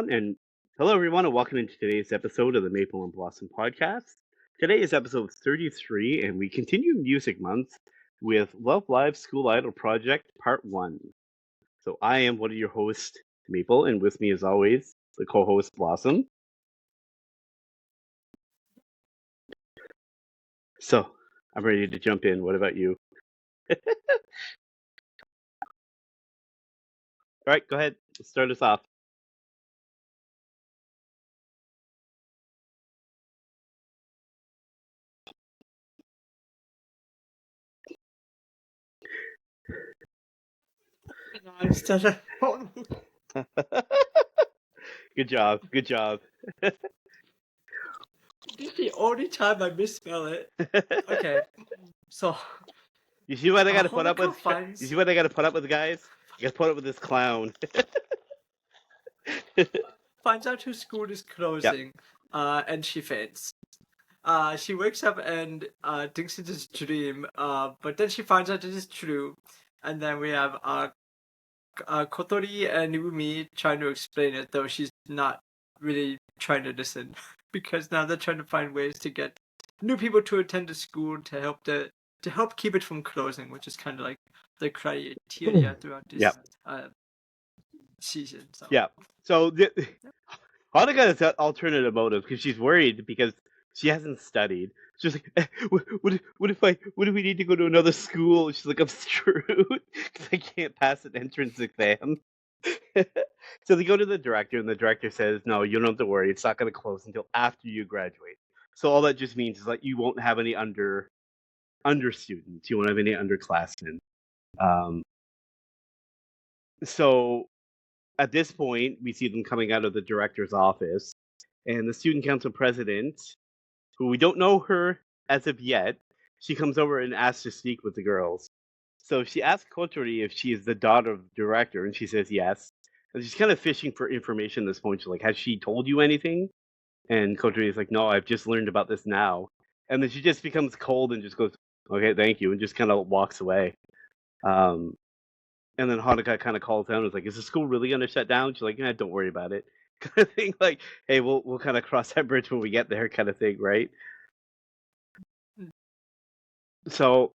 And hello, everyone, and welcome into today's episode of the Maple and Blossom podcast. Today is episode 33, and we continue Music Month with Love Live School Idol Project Part 1. So I am one of your hosts, Maple, and with me, as always, the co host, Blossom. So I'm ready to jump in. What about you? All right, go ahead. Start us off. Good job. Good job. This is the only time I misspell it. Okay, so You see what I got to put up Honoka with? finds You see what I got to put up with, guys? I got to put up with this clown. finds out her school is closing, and she faints. She wakes up and thinks it is a dream, but then she finds out it is true, and then we have Kotori and Umi trying to explain it, though she's not really trying to listen, because now they're trying to find ways to get new people to attend the school to help keep it from closing, which is kind of like the criteria throughout this Yep. season. So. Yeah. So Hanukkah has an alternative motive because she's worried because she hasn't studied. She's like, what if we need to go to another school? She's like, I'm screwed because I can't pass an entrance exam. So they go to the director, and the director says, no, you don't have to worry. It's not going to close until after you graduate. So all that just means is like you won't have any under students. You won't have any underclassmen. So at this point, we see them coming out of the director's office, and the student council president, who we don't know her as of yet, she comes over and asks to speak with the girls. So she asks Kotori if she is the daughter of the director, and she says yes. And she's kind of fishing for information at this point. She's like, has she told you anything? And Kotori is like, no, I've just learned about this now. And then she just becomes cold and just goes, okay, thank you, and just kind of walks away. And then Hanukkah kind of calls down and was like, is the school really going to shut down? She's like, don't worry about it. Kind of thing, like, hey, we'll kind of cross that bridge when we get there, kind of thing, right? So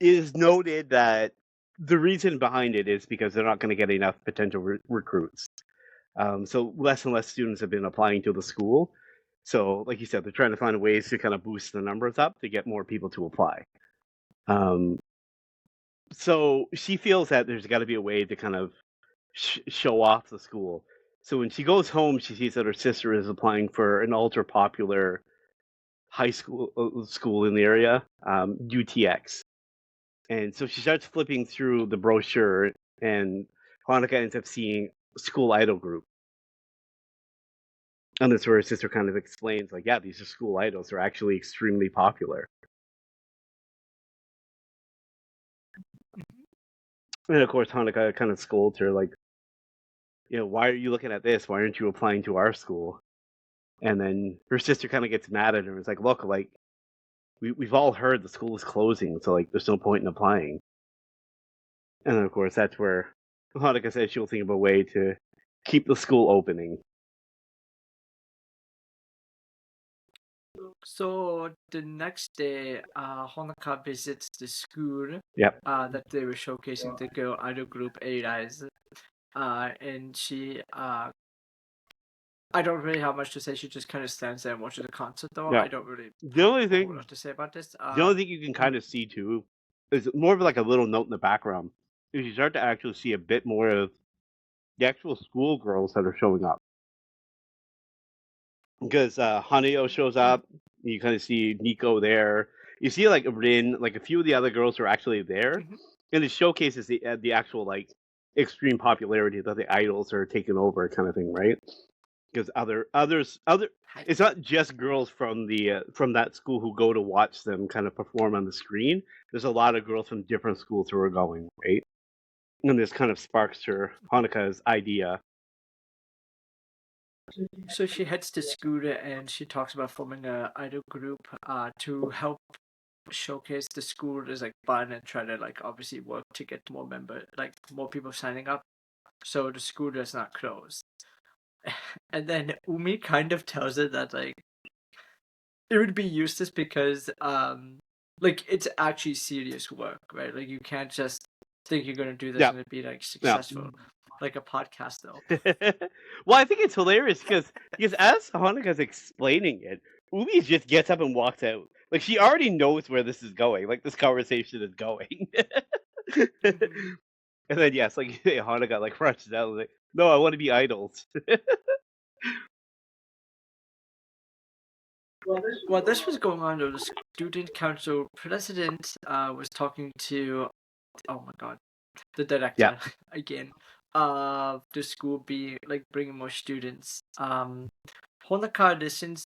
it is noted that the reason behind it is because they're not going to get enough potential recruits. So less and less students have been applying to the school. So, like you said, they're trying to find ways to kind of boost the numbers up to get more people to apply. So she feels that there's got to be a way to kind of show off the school. So when she goes home, she sees that her sister is applying for an ultra popular high school in the area, UTX. And so she starts flipping through the brochure, and Hanukkah ends up seeing School Idol Group. And that's where her sister kind of explains, like, yeah, these are school idols. They're actually extremely popular. And of course, Hanukkah kind of scolds her, like, why are you looking at this? Why aren't you applying to our school? And then her sister kind of gets mad at her. It's like, look, like, we've all heard the school is closing, so, like, there's no point in applying. And then, of course, that's where Hanukkah says she'll think of a way to keep the school opening. So the next day, Honoka visits the school. Yep. That they were showcasing the girl idol group A-Rise. And she I don't really have much to say. She just kind of stands there and watches the concert, though. Yeah. I don't really The only have thing a lot to say about this. the only thing you can kind of see too is more of like a little note in the background. Is you start to actually see a bit more of the actual school girls that are showing up. Because Haneo shows up, you kind of see Nico there. You see like Rin, like a few of the other girls are actually there, and it showcases the actual like extreme popularity that the idols are taking over, kind of thing, right? Because others, it's not just girls from that school who go to watch them kind of perform on the screen. There's a lot of girls from different schools who are going, right? And this kind of sparks her Hanukkah's idea. So she heads to school and she talks about forming an idol group to help showcase the school as like fun and try to like obviously work to get more people signing up. so the school does not close. And then Umi kind of tells it that like it would be useless because like it's actually serious work, right? Like you can't just think you're gonna do this Yeah. and it'd be like Yeah. successful. Like a podcast though. Well, I think it's hilarious because as Hanaka's explaining it, Umi just gets up and walks out. Like she already knows where this is going. Like this conversation is going. Mhm. And then yes, like Hanaka like rushes out like, no, I want to be idols. While this was going on, the student council president was talking to, oh my god, the director again of the school being like bringing more students. Honoka listens.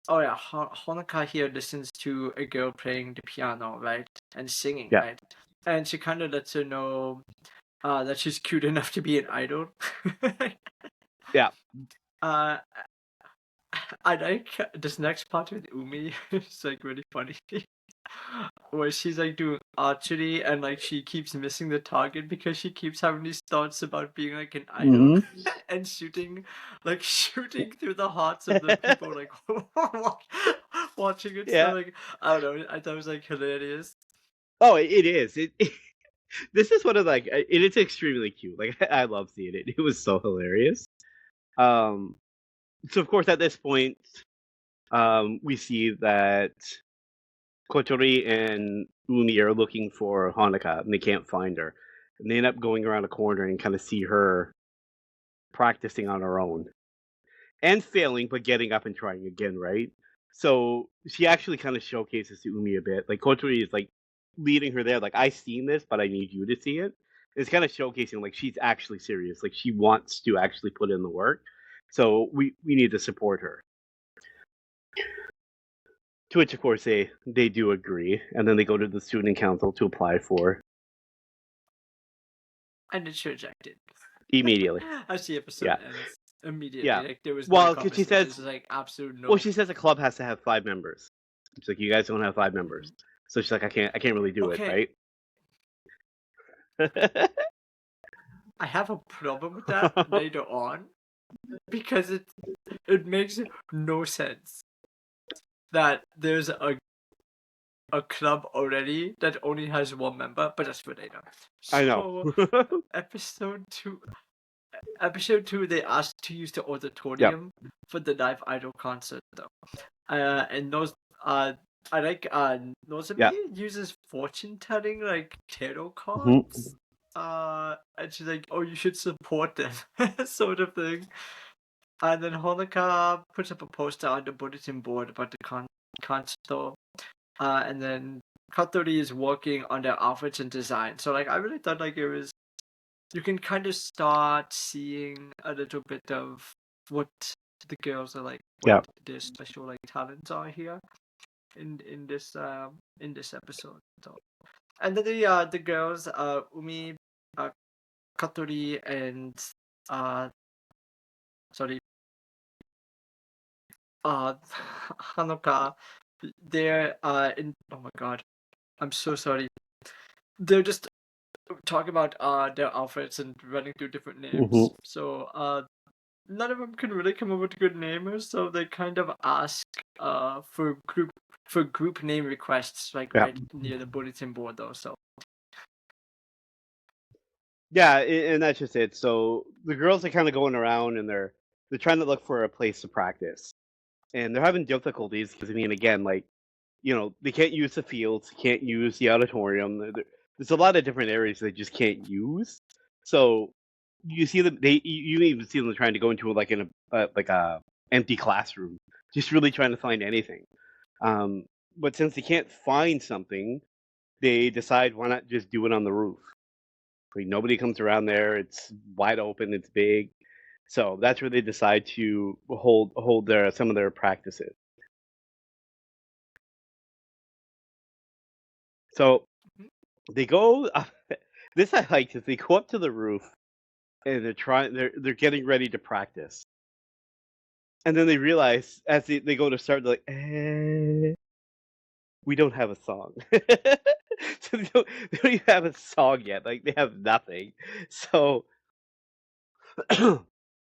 Oh yeah, Honoka here listens to a girl playing the piano, right, and singing, Yeah. right, and she kind of lets her know that she's cute enough to be an idol. Yeah. Uh, I like this next part with Umi. It's like really funny. Where she's like doing archery and like she keeps missing the target because she keeps having these thoughts about being like an idol and shooting through the hearts of the people like watching it. Yeah. So like I don't know, I thought it was like hilarious. Oh, it is. This is one of like it is extremely cute. Like I love seeing it. It was so hilarious. So of course at this point, we see that Kotori and Umi are looking for Hanaka and they can't find her. And they end up going around a corner and kind of see her practicing on her own. And failing, but getting up and trying again, right? So she actually kind of showcases to Umi a bit. Like Kotori is like leading her there, like I seen this, but I need you to see it. It's kind of showcasing like she's actually serious, like she wants to actually put in the work. So we need to support her. To which of course they do agree, and then they go to the student council to apply for And it's rejected. immediately. As the episode Yeah. ends. Immediately. Yeah. Like there was Well, no 'cause she conversation. says- It's like absolute no. Well, she says a club has to have 5 members. She's like, you guys don't have 5 members. So she's like, I can't really do it, Okay. right? I have a problem with that later on because it makes no sense that there's a club already that only has 1 member, but that's for later. I know. So episode 2 they asked to use the auditorium for the live idol concert though. And those I like Nozomi uses fortune telling like tarot cards. And she's like, oh, you should support them, sort of thing. And then Honoka puts up a poster on the bulletin board about the concert. And then Katori is working on their outfits and design. So like I really thought like it was, you can kind of start seeing a little bit of what the girls are like, what their special like talents are here in this episode. So, and then the girls Umi, Katori, and Hanoka, they're in, oh my god, I'm so sorry. They're just talking about their outfits and running through different names. So none of them can really come up with good names, so they kind of ask for group name requests like right near the bulletin board though. So yeah, and that's just it. So the girls are kind of going around and they're trying to look for a place to practice, and they're having difficulties because I mean, again, like they can't use the fields, can't use the auditorium. There's a lot of different areas they just can't use. So you see them. You even see them trying to go into like a empty classroom, just really trying to find anything. But since they can't find something, they decide why not just do it on the roof. Like nobody comes around there. It's wide open. It's big. So that's where they decide to hold some of their practices. So they go. This I liked is they go up to the roof and they're getting ready to practice, and then they realize as they go to start, they're like, we don't have a song. So they don't even have a song yet. Like they have nothing. So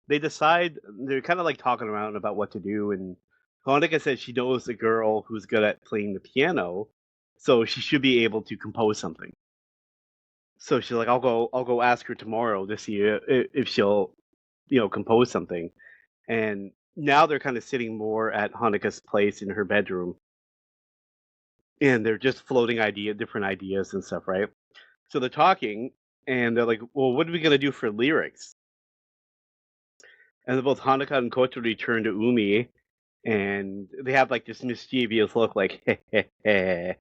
they decide they're kind of like talking around about what to do, and Hanukkah says she knows a girl who's good at playing the piano, so she should be able to compose something. So she's like, I'll go ask her tomorrow to see if she'll, compose something. And now they're kind of sitting more at Hanukkah's place in her bedroom, and they're just floating different ideas and stuff, right? So they're talking, and they're like, well, what are we gonna do for lyrics? And then both Hanukkah and Kotori turn to Umi, and they have like this mischievous look, like, and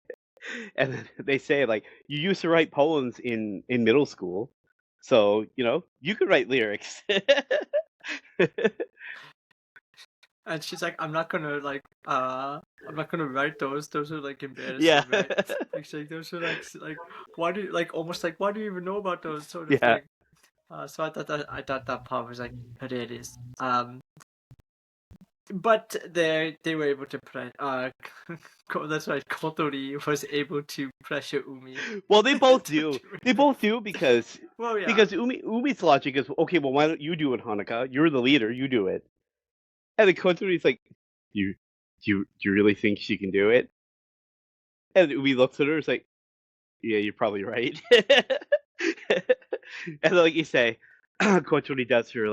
then they say, like, you used to write poems in middle school, so you could write lyrics. And she's like, I'm not gonna write those. Those are like embarrassing, Yeah. right? Like, she's like, those are like, why do you almost like, why do you even know about those sort of Yeah. thing? So I thought that part was like hilarious. But they were able to that's right. Kotori was able to pressure Umi. Well, they both to do. do They it. both do because Well, yeah. because Umi's logic is, okay, well, why don't you do it, Hanukkah? You're the leader. You do it. And the Kotori's like, do you really think she can do it? And Umi looks at her, is like, yeah, you're probably right. And like you say, Kotori does her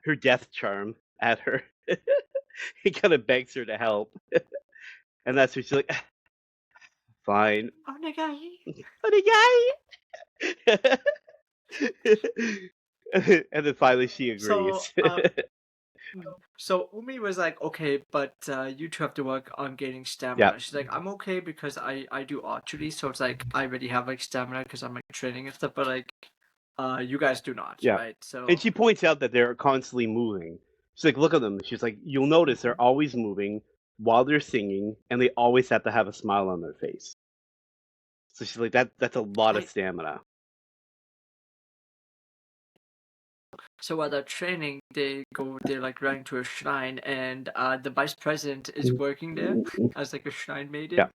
her death charm at her. He kind of begs her to help, and that's when she's like, fine. Onegai. Onegai! And then finally she agrees. So Umi was like, okay, but you two have to work on gaining stamina. Yeah. She's like, I'm okay because I do archery, so it's like I already have like stamina because I'm like training and stuff, but like you guys do not, Yeah. right? So And she points out that they're constantly moving. She's like, look at them. She's like, you'll notice they're always moving while they're singing, and they always have to have a smile on their face. So she's like, that's a lot of stamina. So while they're training, they're like running to a shrine, and the vice president is working there as like a shrine maiden. Yeah.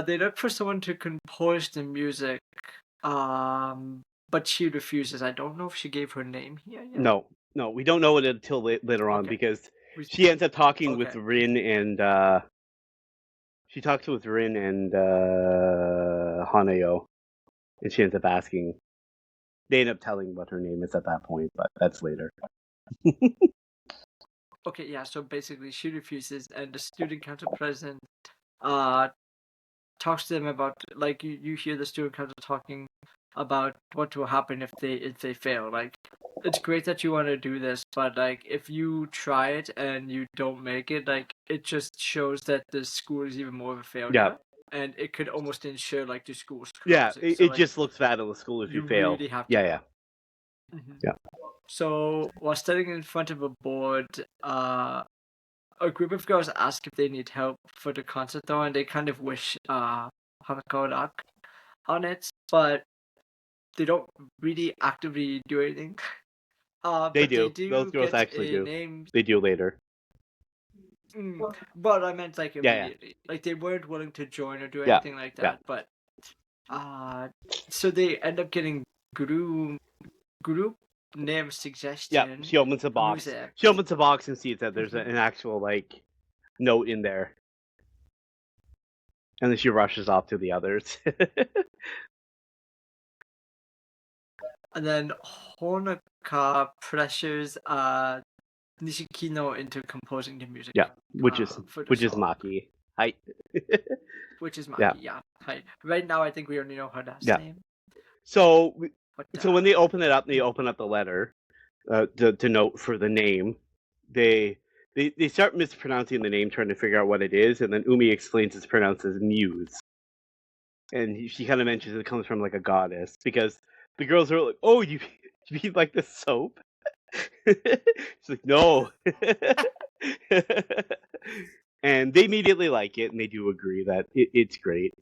They look for someone to compose the music, but she refuses. I don't know if she gave her name here yet. No, we don't know it until later on, because she ends up talking with Rin, and she talks with Rin and Hanayo, and she ends up asking. They end up telling what her name is at that point, but that's later. Okay, yeah. So basically, she refuses, and the student council president talks to them about, like, you hear the student council talking about what will happen if they fail. Like, it's great that you want to do this, but like if you try it and you don't make it, like it just shows that the school is even more of a failure. Yeah. And it could almost ensure like the school's closing. Yeah, it like, just looks bad in the school if you fail. Really have to. Yeah. Mm-hmm. Yeah. So while standing in front of a board, a group of girls ask if they need help for the concert though, and they kind of wish Hanukkah luck on it, but they don't really actively do anything. They do. Those girls actually do. Names. They do later. But I meant like immediately. Yeah. Like they weren't willing to join or do anything like that. Yeah. But so they end up getting group name suggestion. Yeah, she opens a box. She opens a box and sees that there's an actual like note in there. And then she rushes off to the others. And then Honoka pressures Nishikino into composing the music. Yeah, which is Maki. Hi. Which is Maki, yeah. Hi. Right now, I think we only know her last name. So, when they open it up, they open up the letter to note for the name. They start mispronouncing the name, trying to figure out what it is, and then Umi explains it's pronounced as Muse. And she kind of mentions it comes from like a goddess, because the girls are like, oh, you mean like the soap? She's like, no. And they immediately like it, and they do agree that it's great.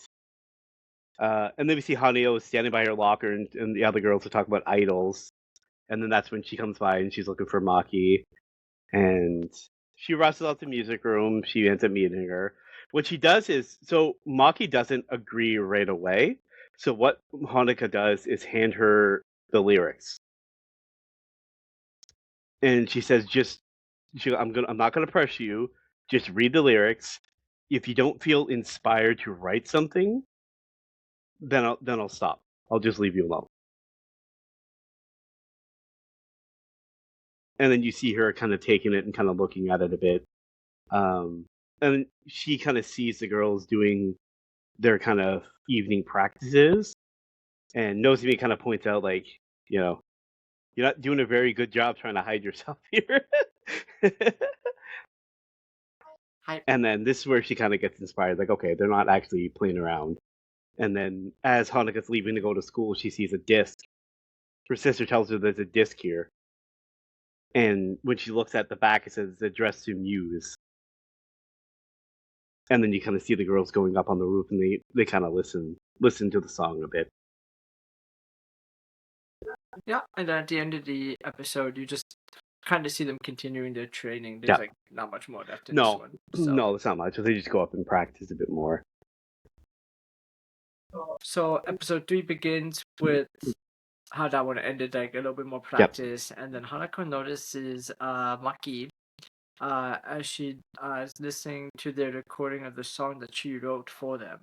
And then we see Haneo standing by her locker, and the other girls are talking about idols. And then that's when she comes by, and she's looking for Maki. And she rushes out the music room. She ends up meeting her. What she does is, so Maki doesn't agree right away. So what Hanukkah does is hand her the lyrics, and she says, I'm not gonna pressure you. Just read the lyrics. If you don't feel inspired to write something, then I'll stop. I'll just leave you alone. And then you see her kind of taking it and kind of looking at it a bit. And she kind of sees the girls doing their kind of evening practices, and Nozomi kind of points out, like, you know, you're not doing a very good job trying to hide yourself here. And then this is where she kind of gets inspired, like, okay, they're not actually playing around. And then as Hanukkah's leaving to go to school, she sees a disc. Her sister tells her there's a disc here. And when she looks at the back, it says addressed to Muse. And then you kind of see the girls going up on the roof, and they kind of listen to the song a bit. Yeah, and then at the end of the episode, you just kind of see them continuing their training. There's like not much more left in this one. So. No, it's not much. They just go up and practice a bit more. So episode 3 begins with how that one ended, like a little bit more practice, and then Hanako notices Maki as she is listening to the recording of the song that she wrote for them.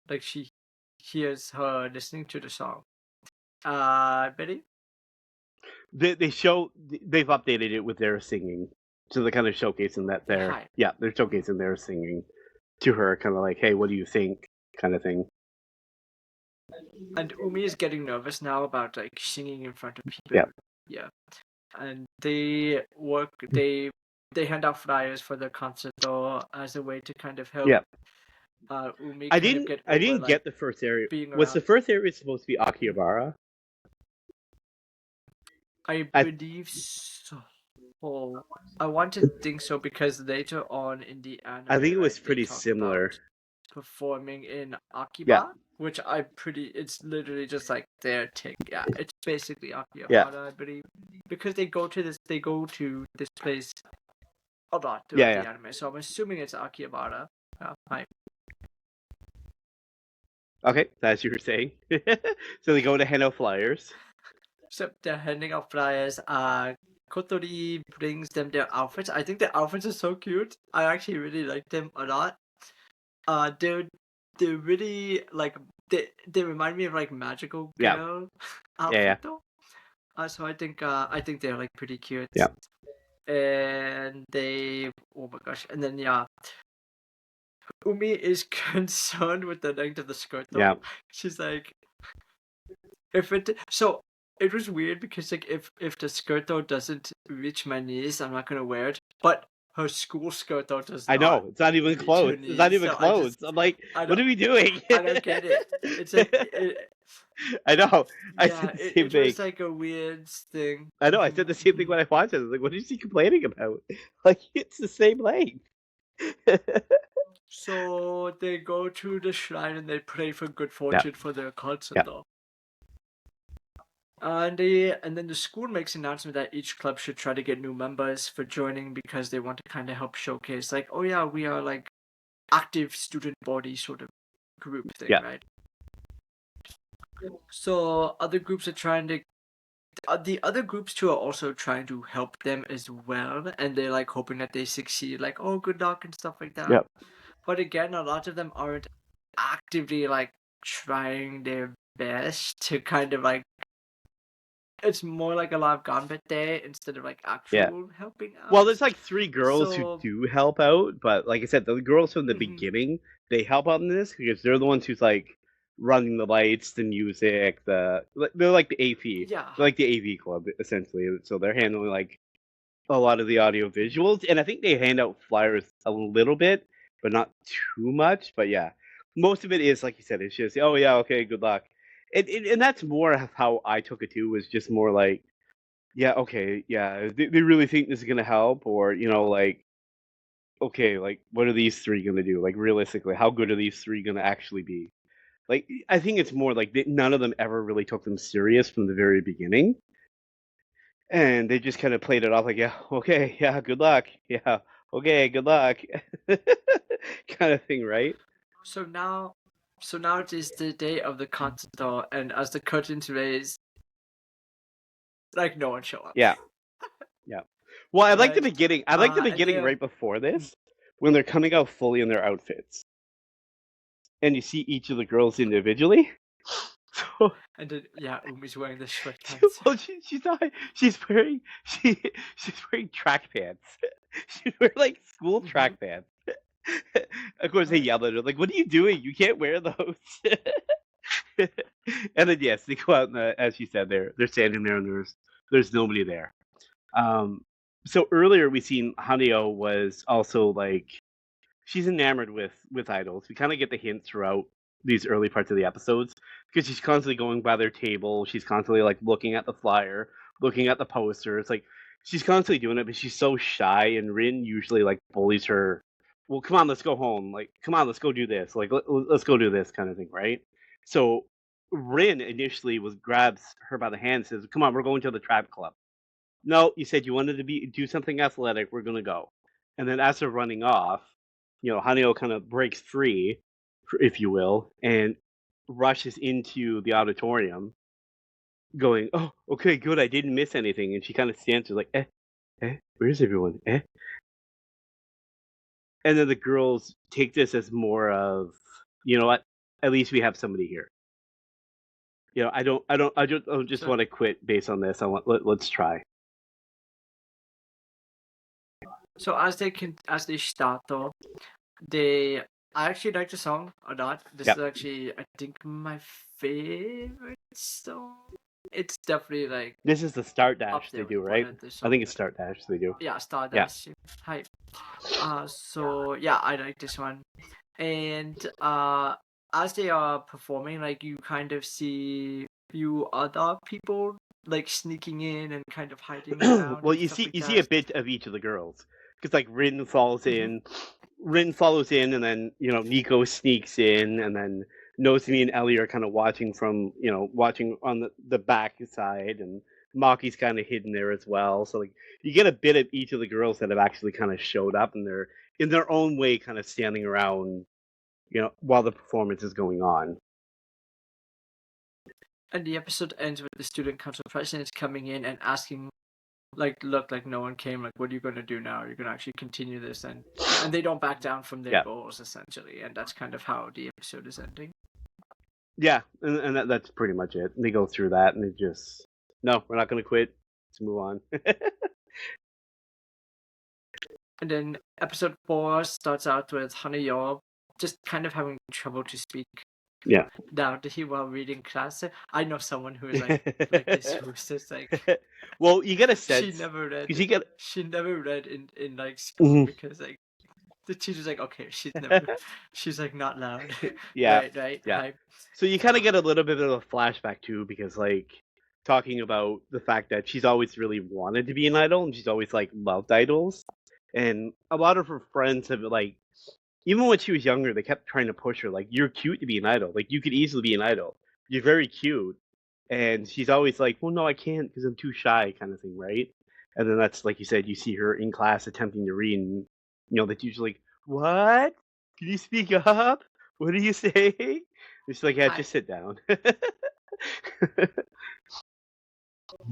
Like she hears her listening to the song. Betty? They've updated it with their singing, so they're kind of showcasing that they're showcasing their singing to her, kind of like, hey, what do you think, kind of thing. And Umi is getting nervous now about like singing in front of people. Yeah. And they hand out flyers for the concert though as a way to kind of help. Umi. I didn't get the first area. Was the first area supposed to be Akihabara? I believe so. Oh, I want to think so because later on in the anime, I think it was pretty similar. Performing in Akiba, which it's literally just like their take. Yeah, it's basically Akihabara, I believe, because they go to this place a lot throughout the anime. So I'm assuming it's Akihabara. Hi. Okay, that's what you were saying. So they go to hand out flyers. So they're handing out flyers. Kotori brings them their outfits. I think their outfits are so cute. I actually really like them a lot. They're really like they remind me of like magical girl outfit though. So I think they're like pretty cute. Yeah. And oh my gosh, and then Umi is concerned with the length of the skirt though. Yeah. She's like, it was weird because like if the skirt though doesn't reach my knees, I'm not gonna wear it. But her school skirt though does not. I know, it's not even clothes. It's not even clothes. I'm like, what are we doing? I don't get it. It's like I know. I said the same thing. It was like a weird thing. I know. I said the same thing when I watched it. I was like, what is she complaining about? Like, it's the same length. So they go to the shrine and they pray for good fortune for their concert though. And then the school makes an announcement that each club should try to get new members for joining because they want to kind of help showcase, like, oh yeah, we are like active student body sort of group thing, right? So other groups are trying to. The other groups too are also trying to help them as well, and they're like hoping that they succeed, like, oh, good luck and stuff like that. But again, a lot of them aren't actively like trying their best to kind of like. It's more like a lot of Gambit Day instead of like actual helping out. Well, there's like 3 girls who do help out, but like I said, the girls from the beginning, they help out in this because they're the ones who's like running the lights, the music, they're like the AV. Yeah. They're like the AV club essentially. So they're handling like a lot of the audio visuals, and I think they hand out flyers a little bit, but not too much. But yeah, most of it is like you said. It's just, oh yeah, okay, good luck. And that's more of how I took it too, was just more like, yeah, okay, yeah, they really think this is gonna help, or like, okay, like, what are these 3 gonna do? Like, realistically, how good are these 3 gonna actually be? Like, I think it's more like none of them ever really took them serious from the very beginning, and they just kind of played it off like, yeah, okay, yeah, good luck, yeah, okay, good luck, kind of thing, right? So now So now it is the day of the concert hall, and as the curtains raise, like no one show up. Yeah. Yeah. Well, I like the Right. beginning. I like the And they beginning have, right before this, when they're coming out fully in their outfits, and you see each of the girls individually. So, and then Umi's wearing the sweatpants. well, she's not. She's wearing she's wearing track pants. She's wearing like school track pants. Of course, they yell at her like, "What are you doing? You can't wear those." And then yes, they go out, and as you said, they're standing there, and there's nobody there. So earlier we seen Haneo was also like she's enamored with idols. We kind of get the hints throughout these early parts of the episodes because she's constantly going by their table. She's constantly like looking at the flyer, looking at the poster. It's like she's constantly doing it, but she's so shy. And Rin usually like bullies her. Well, come on, let's go home. Like, come on, let's go do this. Like, let's go do this kind of thing, right? So Rin initially grabs her by the hand, and says, "Come on, we're going to the trap club." No, you said you wanted to do something athletic. We're gonna go. And then as they're running off, Haneo kind of breaks free, if you will, and rushes into the auditorium, going, "Oh, okay, good. I didn't miss anything." And she kind of stands there like, where's everyone? And then the girls take this as more of, you know what? At least we have somebody here. I don't just want to quit based on this. Let's try. So as they start though, I actually like the song a lot. This is actually, I think, my favorite song. It's definitely like this is the Start Dash they do, right? I think it's Start Dash they do. Yeah, Start Dash. Yeah. Hi. So yeah, I like this one, and as they are performing, like you kind of see few other people like sneaking in and kind of hiding around. Well, you see a bit of each of the girls because like Rin follows in, and then Nico sneaks in, and then Nozomi and Ellie are kind of watching from watching on the back side, and Maki's kind of hidden there as well. So like you get a bit of each of the girls that have actually kind of showed up, and they're in their own way kind of standing around, while the performance is going on. And the episode ends with the student council president coming in and asking, like, look, like no one came. Like, what are you going to do now? You're going to actually continue this, and they don't back down from their goals essentially, and that's kind of how the episode is ending. Yeah, and that's pretty much it. And they go through that, and they just, no, we're not going to quit. Let's move on. And then episode 4 starts out with Haneo just kind of having trouble to speak. Yeah. Now, while reading class, I know someone who is like this, who's just like. Well, you get a sense. She never read. She never read in like school because like the teacher's like, okay, she's like not loud. Yeah. Right. Yeah. Hype. So you kind of get a little bit of a flashback too, because like talking about the fact that she's always really wanted to be an idol, and she's always like loved idols, and a lot of her friends have like. Even when she was younger, they kept trying to push her, like, you're cute to be an idol. Like, you could easily be an idol. You're very cute. And she's always like, well, no, I can't because I'm too shy, kind of thing, right? And then that's, like you said, you see her in class attempting to read, and, the teacher's like, what? Can you speak up? What are you saying? It's like, yeah, just sit down.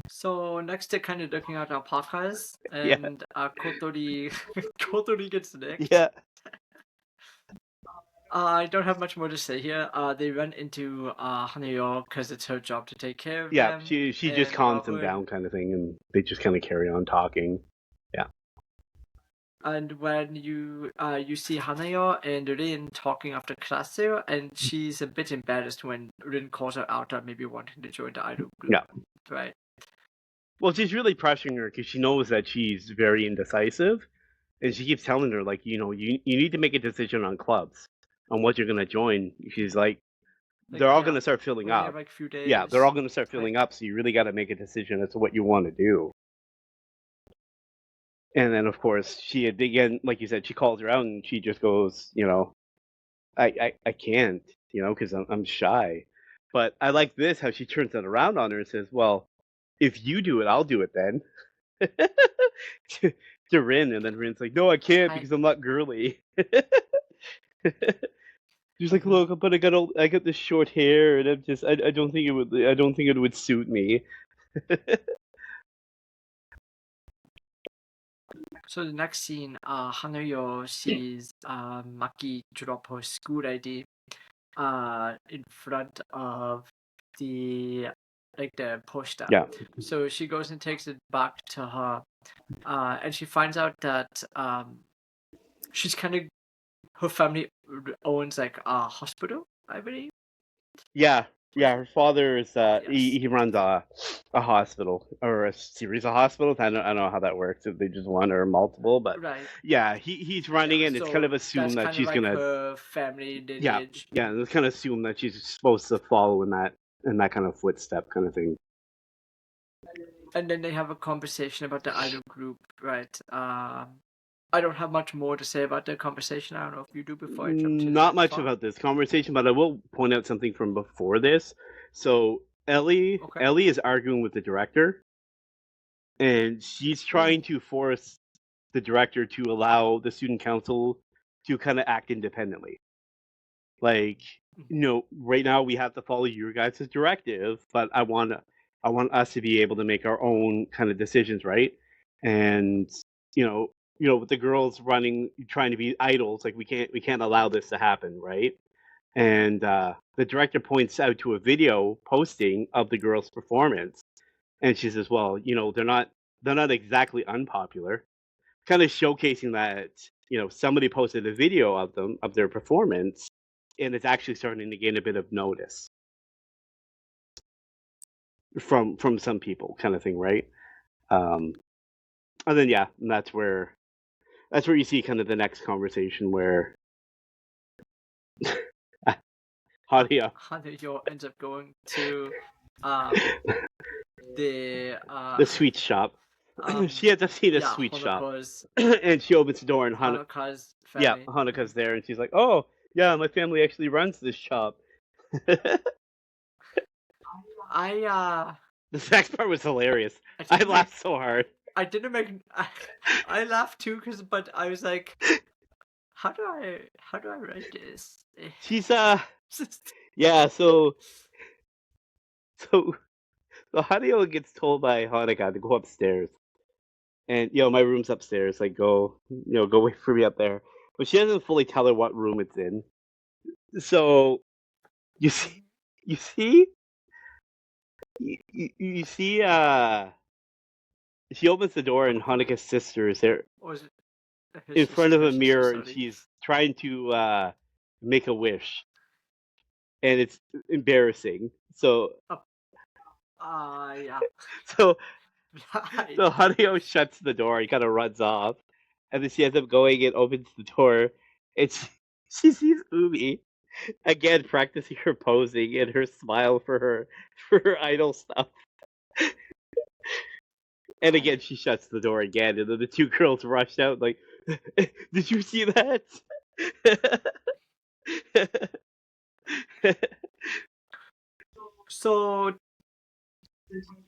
So next they're kind of looking at alpacas, and Kotori gets next. Yeah. I don't have much more to say here. They run into Haneo because it's her job to take care of them. Yeah, she just calms them down, kind of thing, and they just kind of carry on talking. Yeah. And when you see Haneo and Rin talking after class there, and she's a bit embarrassed when Rin calls her out on maybe wanting to join the idol group. Yeah. Right. Well, she's really pressuring her because she knows that she's very indecisive, and she keeps telling her like, you need to make a decision on clubs, on what you're gonna join. She's like they're all gonna start filling up. Like a few days. Yeah, they're all gonna start filling up. So you really got to make a decision as to what you want to do. And then, of course, she again, like you said, she calls her out, and she just goes, I can't, because I'm shy. But I like this how she turns it around on her and says, well, if you do it, I'll do it then. to Rin, and then Rin's like, no, I can't because I'm not girly. She's like, Mhm. look, but I got this short hair, and I don't think it would suit me. So the next scene, Hanayo sees Maki drop her school ID in front of the poster. Yeah, So she goes and takes it back to her, and she finds out that she's her family owns like a hospital, I believe. yeah, yeah. Her father is Yes. he runs a hospital or a series of hospitals. I don't know how that works, if they just one or multiple, but Right. yeah, he's running Yeah. it, and it's kind So of that's assumed that kind of she's like gonna. her family Yeah, lineage. yeah, and it's kind of assumed that she's supposed to follow in that kind of footstep kind of thing. And then they have a conversation about the idol group, right? I don't have much more to say about the conversation. I don't know if you do before I jump to the Not next much part. about this conversation, but I will point out something from before this. So Okay. Ellie is arguing with the director, and she's trying to force the director to allow the student council to kind of act independently. Like, right now we have to follow your guys' directive, but I want us to be able to make our own kind of decisions, right? And with the girls running, trying to be idols, like we can't allow this to happen, right? And the director points out to a video posting of the girls' performance, and she says, "Well, they're not exactly unpopular," kind of showcasing that somebody posted a video of their performance, and it's actually starting to gain a bit of notice from some people, kind of thing, right? Um, and then and that's where you see kind of the next conversation where Hadia, Hanayo ends up going to um, the the sweet shop. She ends up seeing a sweet shop, Honoko's and she opens the door, and Hanukkah's family. Hanukkah's there, and she's like, "Oh, yeah, my family actually runs this shop." I The next part was hilarious. I I didn't laughed so hard. I didn't make I laughed too but I was like, how do I write this? She's yeah, so Haruo gets told by Hanukkah to go upstairs. And my room's upstairs, like go wait for me up there. But she doesn't fully tell her what room it's in. So you see you see you see she opens the door and Hanukkah's sister is there Or was it in front of her a sister, mirror, and sorry. she's trying to make a wish. And it's embarrassing. So Yeah. so Right. so Haruo shuts the door, he kinda runs off. And then she ends up going and opens the door, and she sees Umi again practicing her posing and her smile for her idol stuff. And again, she shuts the door again, and then the two girls rush out like, "Did you see that?" So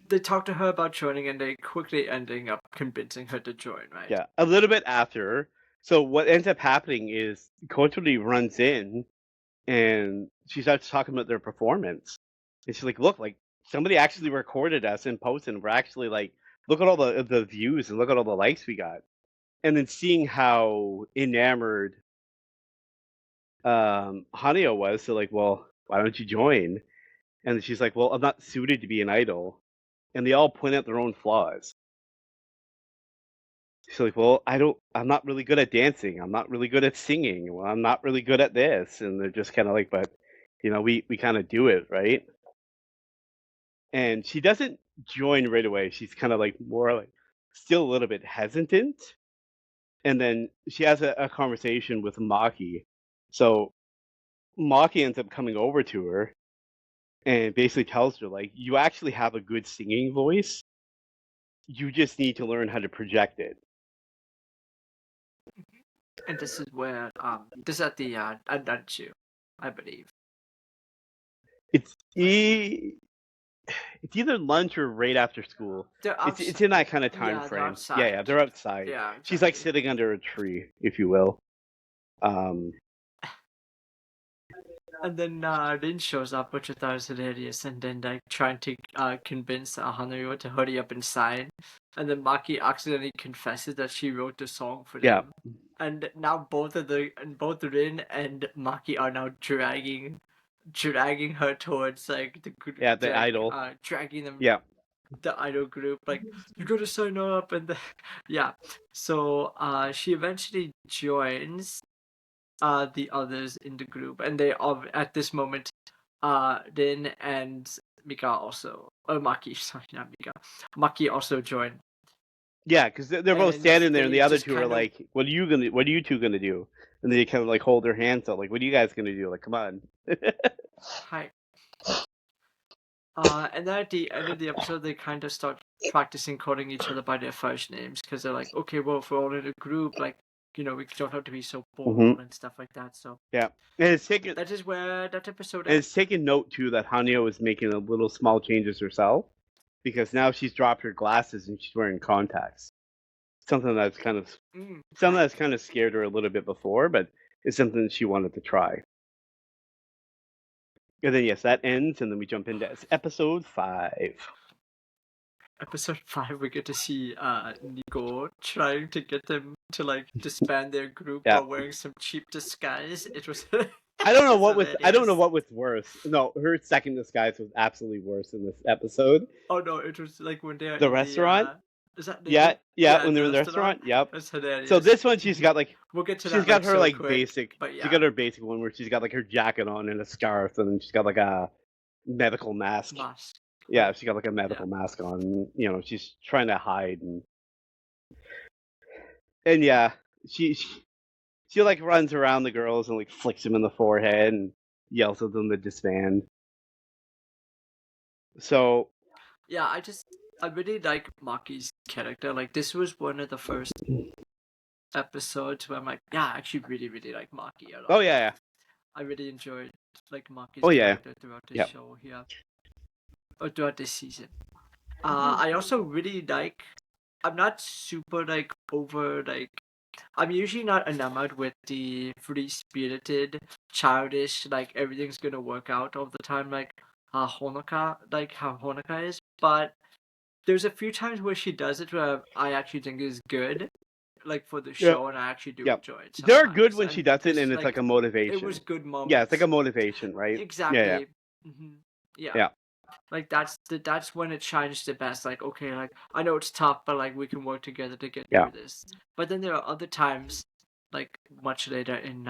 they talk to her about joining and they quickly ending up convincing her to join, right? Yeah, a little bit after. So what ends up happening is Kotori runs in and she starts talking about their performance. And she's like, "Look, like somebody actually recorded us and posted. And we're actually like, look at all the views and look at all the likes we got." And then seeing how enamored Haneo was, so like, "Well, why don't you join?" And she's like, "Well, I'm not suited to be an idol." And they all point out their own flaws. She's like, "Well, I'm not really good at dancing. I'm not really good at singing. Well, I'm not really good at this." And they're just kind of like, "But, we kind of do it, right?" And she doesn't join right away. She's kind of like more like still a little bit hesitant. And then she has a conversation with Maki. So Maki ends up coming over to her and basically tells her, like, you actually have a good singing voice. You just need to learn how to project it. And this is where this is at the Andanchu, I believe. It's either lunch or right after school. It's in that kind of time frame. Outside. Yeah, they're outside. Yeah, exactly. She's like sitting under a tree, if you will. And then Rin shows up, which I thought was hilarious, and then like trying to convince Hanayo to hurry up and sign. And then Maki accidentally confesses that she wrote the song for Yeah. them. And now both Rin and Maki are now dragging her towards like the group. Yeah, the idol. Dragging them. Yeah. The idol group, like, you gotta sign up, and yeah. So she eventually joins the others in the group, and they are at this moment Rin and Mika also, or Maki, sorry, not Mika. Maki also join. Yeah, because they're both And standing there, and they the other just two are kind of- like, What are you two gonna do?" And they kind of like hold their hands out, like, "What are you guys gonna do? Like, come on." Hi. And then at the end of the episode, they kind of start practicing calling each other by their first names, because they're like, okay, well, if we're all in a group, like, we don't have to be so formal and stuff like that. So Yeah, and it's taken. that is where that episode And ends. it's taken note too that Hanyo is making a little small changes herself, because now she's dropped her glasses and she's wearing contacts. Something that's kind of scared her a little bit before, but it's something she wanted to try. And then yes, that ends, and then we jump into episode 5. Episode 5, we get to see Nico trying to get them to like disband their group while wearing some cheap disguise. It was. I don't know what was worse. No, her second disguise was absolutely worse in this episode. Oh no, it was like when they're the restaurant. Is that when they're in the restaurant. Yep. That's hilarious. So this one, she's got like we'll get to she's that. got her so like quick, basic. but yeah. She got her basic one where she's got like her jacket on and a scarf, and then she's got like a medical mask. Yeah, she got like a medical mask on. You know, she's trying to hide and yeah, she like runs around the girls and like flicks them in the forehead and yells at them to disband. So yeah, I really like Maki's character. Like, this was one of the first episodes where I'm like, yeah, I actually really, really like Maki a lot. Oh yeah. I really enjoyed like Maki's character throughout the show here. Or throughout this season. I also really like, I'm not super like over like, I'm usually not enamored with the free-spirited, childish, like everything's gonna work out all the time, like Honoka, like how Honoka is. But there's a few times where she does it where I actually think is good, like for the show, and I actually do enjoy it. They're good when she does it, and it's like a motivation. It was good moments. Yeah, it's like a motivation, right? Exactly. Yeah. Mm-hmm. Yeah. Like that's when it shines the best. Like, okay, like I know it's tough, but like we can work together to get through this. But then there are other times, like much later in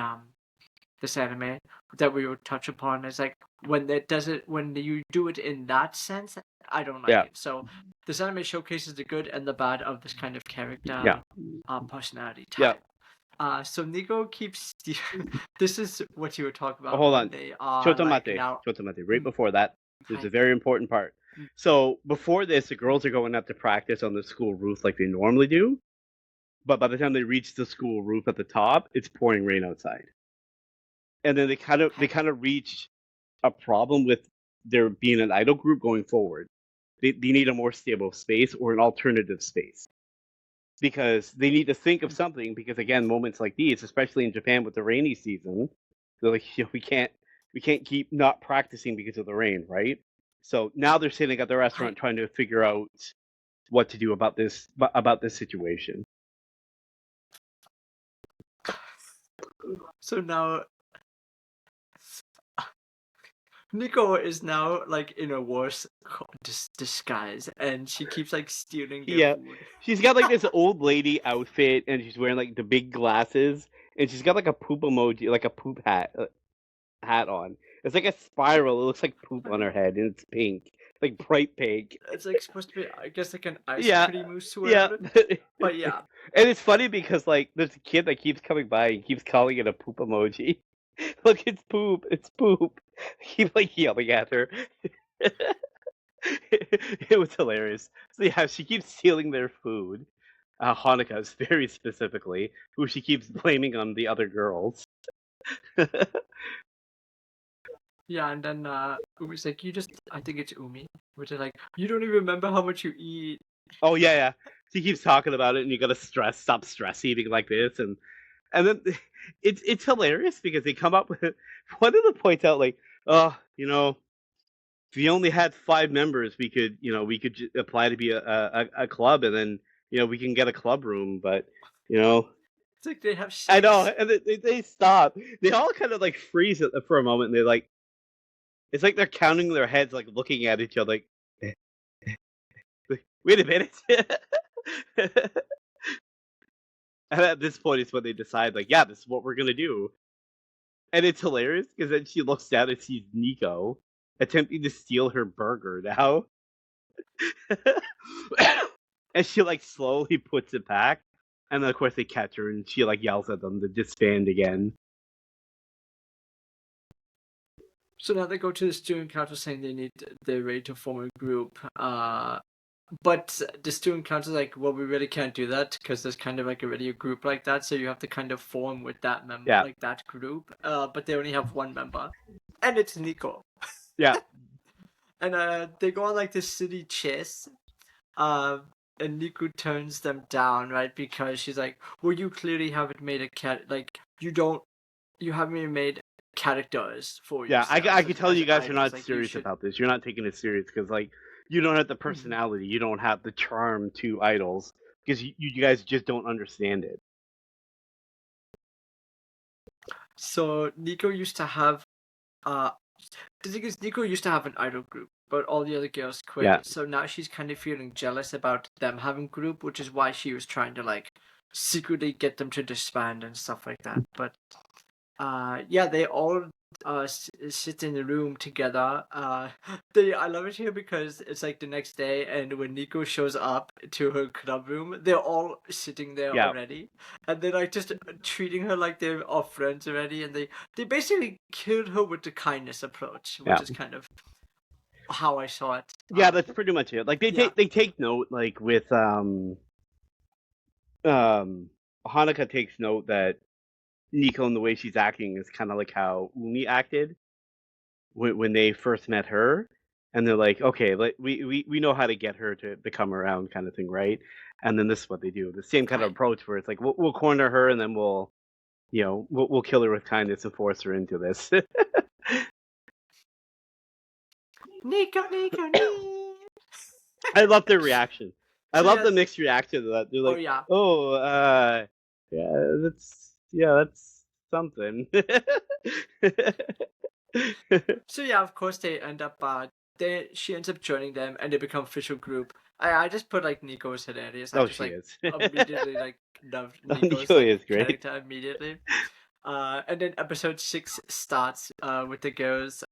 this anime, that we will touch upon. It's like when you do it in that sense, I don't like it. So this anime showcases the good and the bad of this kind of character, personality type. So Nico keeps. This is what you were talking about. Hold on. Chotomate. Right before that, there's a very important part. So before this, the girls are going up to practice on the school roof like they normally do. But by the time they reach the school roof at the top, it's pouring rain outside. And then they kind of reach a problem with there being an idol group going forward. They need a more stable space or an alternative space. Because they need to think of something, because again, moments like these, especially in Japan with the rainy season, they're like, we can't keep not practicing because of the rain, right? So now they're sitting at the restaurant trying to figure out what to do about this situation. So now Nico is now like in a worse disguise, and she keeps like stealing their food. She's got like this old lady outfit, and she's wearing like the big glasses, and she's got like a poop emoji, like a poop hat on. It's like a spiral. It looks like poop on her head, and it's pink, like bright pink. It's like supposed to be, I guess, like an ice cream mousse. But yeah. And it's funny because like there's a kid that keeps coming by and keeps calling it a poop emoji. Look, it's poop. It's poop. Keep like yelling at her. It was hilarious. So yeah, she keeps stealing their food. Hanukkah's very specifically, who she keeps blaming on the other girls. Yeah, and then Umi's like, I think it's Umi, which is like, you don't even remember how much you eat. Oh yeah. She keeps talking about it, and you gotta stop stress eating like this, and And then it's hilarious because they come up with one of them points out like, oh, if we only had 5 members, we could apply to be a club, and then we can get a club room. But you know, It's like they have I know, sex. and they stop. They all kind of like freeze for a moment. And they're like, it's like they're counting their heads, like looking at each other, like, wait a minute. And at this point, it's when they decide, like, yeah, this is what we're gonna do. And it's hilarious because then she looks down and sees Nico attempting to steal her burger now. And she like slowly puts it back. And then of course they catch her and she like yells at them to disband again. So now they go to the student council saying they're ready to form a group. But the student council is like, well, we really can't do that because there's kind of like already a group like that, so you have to kind of form with that member, Yeah. like that group. But they only have one member, and it's Nico. Yeah. And they go on like this city chase. And Nico turns them down, right? Because she's like, well, you clearly haven't made you haven't even made characters for Yeah, yourself. I can tell you guys are not like, serious about this. You're not taking it serious because like you don't have the personality, you don't have the charm to idols because you guys just don't understand it. So Nico used to have the thing is Nico used to have an idol group, but all the other girls quit. Yeah. So now she's kind of feeling jealous about them having group, which is why she was trying to like secretly get them to disband and stuff like that. But yeah, they all sit in the room together. I love it here because it's like the next day, and when Nico shows up to her club room, they're all sitting there Yeah. already, and they're like just treating her like they're all friends already, and they basically killed her with the kindness approach, which Yeah. is kind of how I saw it. Yeah, that's pretty much it. Like they take note, like with Hanukkah takes note that Nico and the way she's acting is kind of like how Umi acted when they first met her, and they're like, okay, like we know how to get her to come around, kind of thing, right? And then this is what they do, the same kind of approach where it's like we'll corner her and then we'll kill her with kindness and force her into this. Nico. I love their reaction. I So love yes. the mixed reaction to that. They're like, yeah. that's something. So yeah, of course they end up she ends up joining them and they become official group. I just put like Nico's hilarious. I just she like is. immediately like loved Nico's Nico like, is great. character immediately. And then episode 6 starts with the girls.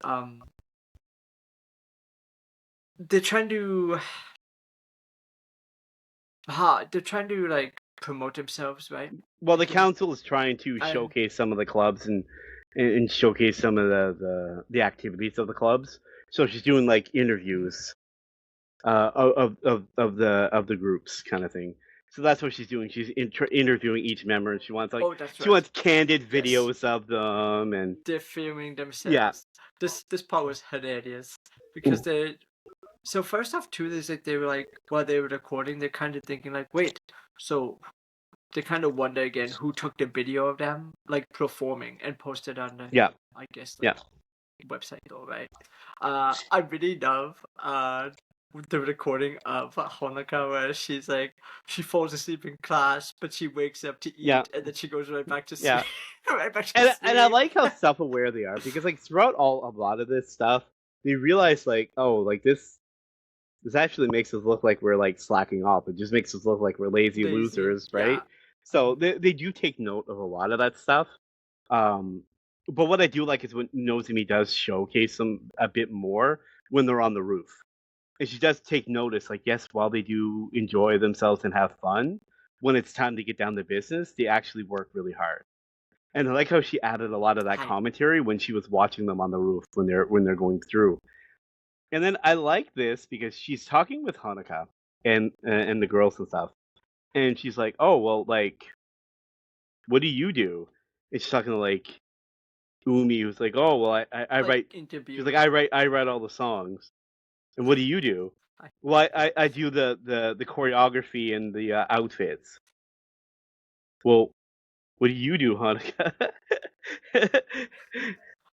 They're trying to like promote themselves, right? Well, the council is trying to showcase some of the clubs and showcase some of the activities of the clubs. So she's doing like interviews of the groups, kind of thing. So that's what she's doing. She's interviewing each member, and she wants she wants candid videos of them, and they're filming themselves. Yeah. This part was hilarious because so first off too, there's like they were like while they were recording, they're kind of thinking like, wait, so they kind of wonder again who took the video of them like performing and posted on the I guess website though, right? I really love the recording of Honoka where she's like she falls asleep in class but she wakes up to eat and then she goes right back to sleep. Right back to sleep. And I like how self-aware they are because like throughout a lot of this stuff, they realize like, oh, like this actually makes us look like we're like slacking off. It just makes us look like we're lazy losers, right? Yeah. So they do take note of a lot of that stuff. But what I do like is when Nozomi does showcase them a bit more when they're on the roof. And she does take notice, like, yes, while they do enjoy themselves and have fun, when it's time to get down to business, they actually work really hard. And I like how she added a lot of that commentary when she was watching them on the roof when they're going through. And then I like this because she's talking with Hanukkah and the girls and stuff. And she's like, oh, well, like, what do you do? And she's talking to, like, Umi, who's like, oh, well, I write... She's like, I write all the songs. And what do you do? Well, I do the choreography and the outfits. Well, What do you do, Hanukkah?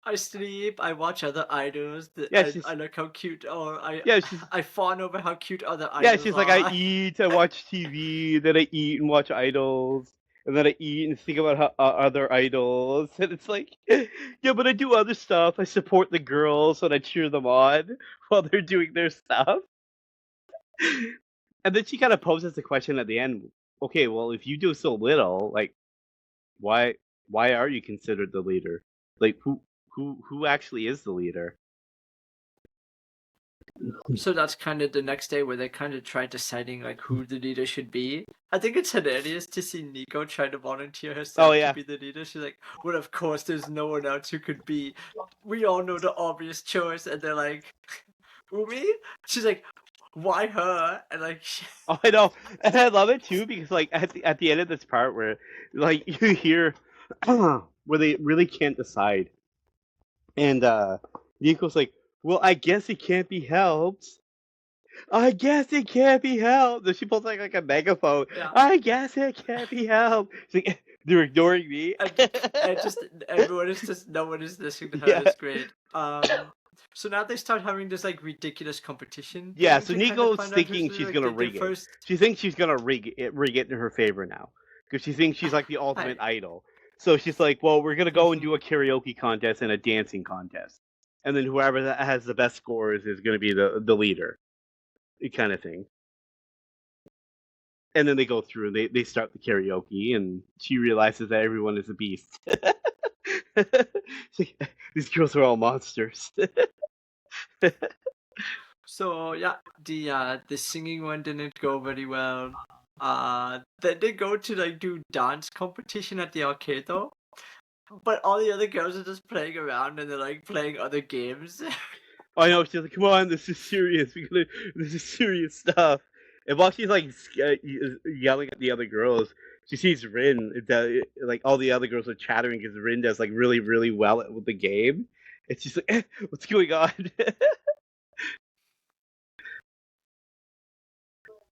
I sleep. I watch other idols. Yeah, I look how cute, or yeah, she's I fawn over how cute other yeah, idols she's like, I are. eat, I watch TV, then I eat and watch idols, and then I eat and think about other idols, and it's like, yeah, but I do other stuff. I support the girls and I cheer them on while they're doing their stuff. And then she kind of poses the question at the end. Okay, well, if you do so little, like, why why are you considered the leader? Like, who actually is the leader? So that's kind of the next day where they kind of try deciding like who the leader should be. I think it's hilarious to see Nico try to volunteer Oh herself to yeah, be the leader. She's like, "Well, of course, there's no one else who could be. We all know the obvious choice," and they're like, "Umi?" She's like, "Why her?" And like, oh, I know, and I love it too because like at the end of this part where like you hear where they really can't decide, and Nico's like, "Well, I guess it can't be helped. I guess it can't be helped." And she pulls like a megaphone. yeah, I guess it can't be helped. She's like, they're ignoring me. and just everyone is just no one is listening to her. Yeah, It's great. So now they start having this like ridiculous competition yeah. thing So to kind of Nico's find out who's thinking the she's like gonna the rig it. first. She thinks she's gonna rig it in her favor now because she thinks she's like the ultimate Hi. idol. So she's like, "Well, we're gonna go and do a karaoke contest and a dancing contest, and then whoever that has the best scores is gonna be the leader, kind of thing." And then they go through and they start the karaoke, and she realizes that everyone is a beast. These girls are all monsters. So yeah, the singing one didn't go very well. Then they go to like do dance competition at the arcade though, but all the other girls are just playing around and they're like playing other games. I know, she's like, "Come on, this is serious. This is serious stuff." And while she's like yelling at the other girls, she sees Rin. Like all the other girls are chattering because Rin does like really, really well with the game. And she's like, "What's going on?"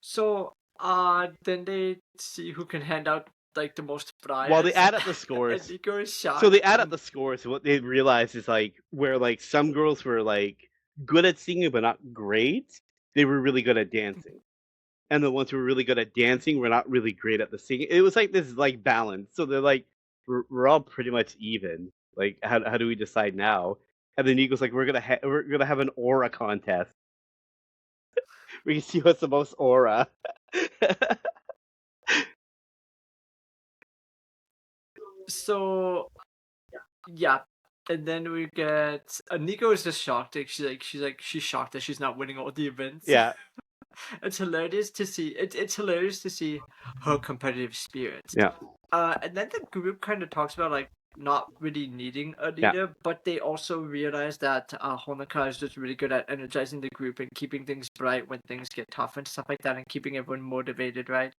So then they see who can hand out like the most While they flyers, add up the and scores, Nico is so they shocked. add up And the scores. So what they realize is like where like some girls were like good at singing but not great, they were really good at dancing. And the ones who were really good at dancing were not really great at the singing. It was like this like balance. So they're like we're all pretty much even. Like how do we decide now? And then Nico's like we're gonna have an aura contest. We can see what's the most aura. so yeah, and then we get Nico is just shocked. Like, she's shocked that she's not winning all the events. Yeah, It's hilarious to see. It's hilarious to see her competitive spirit. yeah, And then the group kind of talks about like not really needing a yeah. leader, but they also realize that Honoka is just really good at energizing the group and keeping things bright when things get tough and stuff like that, and keeping everyone motivated, right?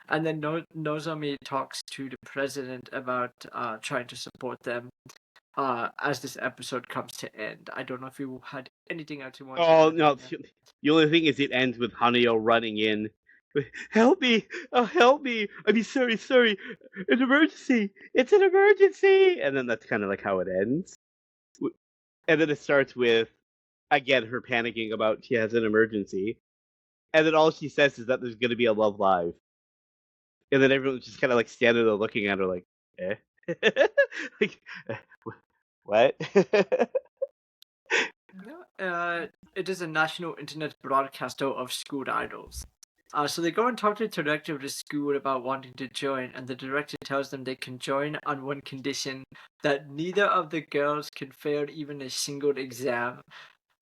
And then Nozomi talks to the president about trying to support them as this episode comes to end. I don't know if you had anything else you want to Oh add no! on that. The only thing is, it ends with Haneo running in. Help me! Oh, help me! I mean, sorry, an emergency! It's an emergency! And then that's kind of like how it ends. And then it starts with again her panicking about she has an emergency, and then all she says is that there's going to be a love live, and then everyone's just kind of like standing there looking at her like, eh, like what? Yeah, it is a national internet broadcaster of school idols. So they go and talk to the director of the school about wanting to join, and the director tells them they can join on one condition, that neither of the girls can fail even a single exam.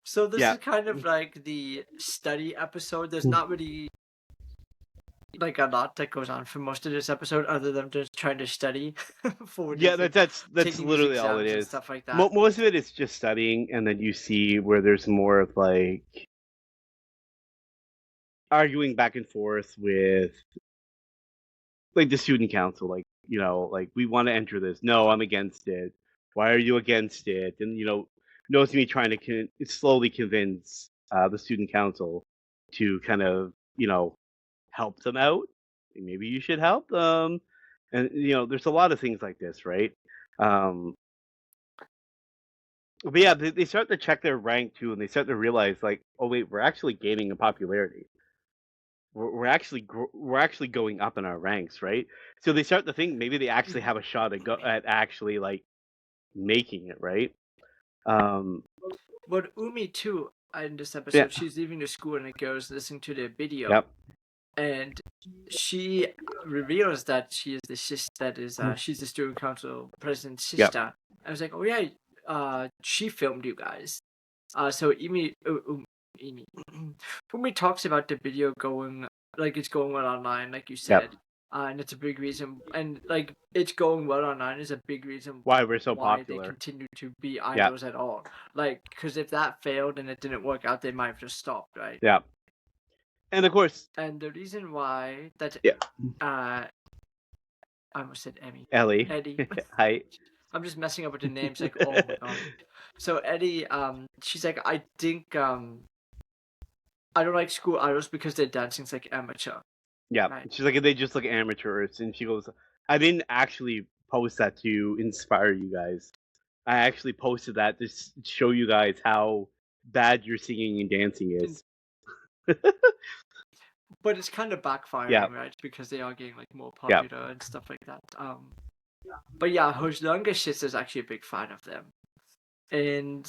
So this Yeah. is kind of like the study episode. There's not really like a lot that goes on for most of this episode other than just trying to study for Yeah, these like that's taking these literally all it exams and is. stuff like that. Most of it is just studying, and then you see where there's more of like arguing back and forth with like the student council, like like we want to enter this. No, I'm against it. Why are you against it? And knows me trying to slowly convince the student council to kind of help them out. Maybe you should help them. And there's a lot of things like this, right? Um, but yeah, they start to check their rank too, and they start to realize like, oh wait, we're actually gaining in popularity. We're actually going up in our ranks, right? So they start to think maybe they actually have a shot at actually like making it, right? Um, But Umi too, in this yeah, episode, she's leaving the school and the girls listening to the video, yep, and she reveals that she is the sister that is she's the student council president's yep, sister. I was like, oh yeah, she filmed you guys. So Umi, Umi talks about the video going like it's going well online, like you yep. said, and it's a big reason, and like it's going well online is a big reason Why we're so why they popular? continue to be Yeah, idols at all. Like, because if that failed and it didn't work out, they might have just stopped, right? yeah. And of course, And the reason why that yeah, I almost said Emmy. Ellie. Eddie. Hi. I'm just messing up with the names like oh my god. So Eddie, she's like, I think I don't like school idols because their dancing's like amateur. Yeah, Right. she's like they just look amateurs, and she goes, "I didn't actually post that to inspire you guys. I actually posted that to show you guys how bad your singing and dancing is." But it's kind of backfiring, Yeah, right? Because they are getting like more yeah, popular and stuff like that. But yeah, her younger sister's actually a big fan of them. And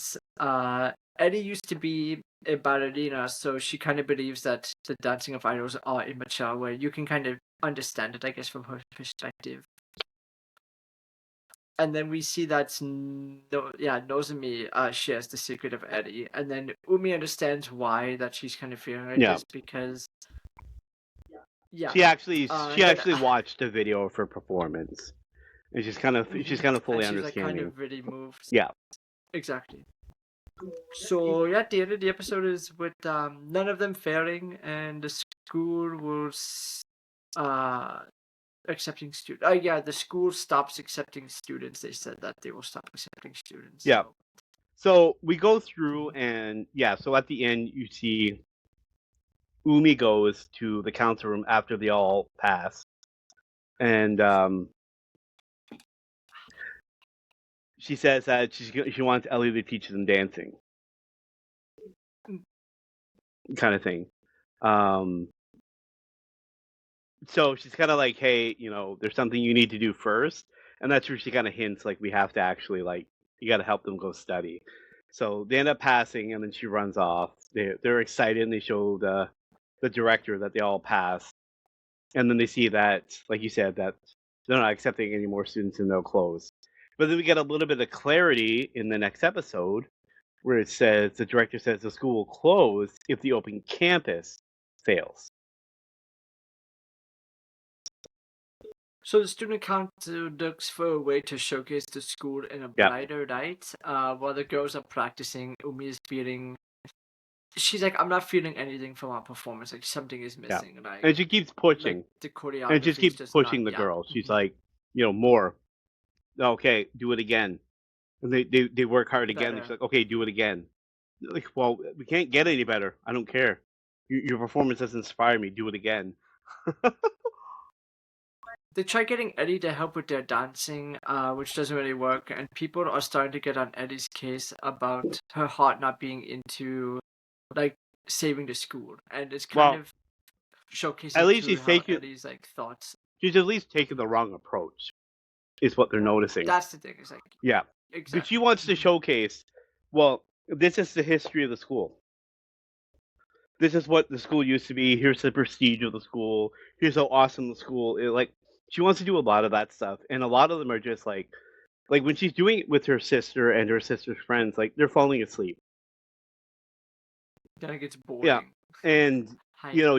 Eddie used to be a ballerina, so she kind of believes that the dancing of idols are immature, where you can kind of understand it, I guess, from her perspective. And then we see that Nozomi shares the secret of Eddie, and then Umi understands why that she's kind of feeling like yeah. this because yeah, She actually and then watched a video of her performance, and she's kind of fully and she's like kind understanding. of really moved. Yeah, Exactly. So yeah, the end of the episode is with none of them failing, and the school will accepting students. Yeah, the school stops accepting students. They said that they will stop accepting students. yeah. So. So we go through, and yeah. So at the end, you see Umi goes to the council room after they all pass, and she says that she wants Ellie to teach them dancing, kind of thing. So she's kind of like, hey, there's something you need to do first, and that's where she kind of hints like we have to actually like you got to help them go study. So they end up passing, and then she runs off. They're excited, and they show the director that they all passed, and then they see that, like you said, that they're not accepting any more students and they'll close. But then we get a little bit of clarity in the next episode where it says the director says the school will close if the open campus fails. So the student council looks for a way to showcase the school in a Yeah. brighter light. While the girls are practicing, Umi is feeling. She's like, I'm not feeling anything from our performance. Like something is Yeah. missing. Like, And she keeps pushing. like the choreography And just is keeps just pushing not, the yeah. girl. She's like, more. Okay, do it again. And they work hard again. Better. She's like, okay, do it again. Like, well, we can't get any better. I don't care. Your performance doesn't inspire me. Do it again. They try getting Eddie to help with their dancing, which doesn't really work, and people are starting to get on Eddie's case about her heart not being into, like, saving the school, and it's kind of showcasing at least too she's how Eddie's like thoughts. She's at least taking the wrong approach, is what they're noticing. That's the thing. It's like yeah, exactly. But she wants to showcase. Well, this is the history of the school. This is what the school used to be. Here's the prestige of the school. Here's how awesome the school is. Like she wants to do a lot of that stuff, and a lot of them are just like when she's doing it with her sister and her sister's friends, like they're falling asleep. Then it gets boring. Yeah, and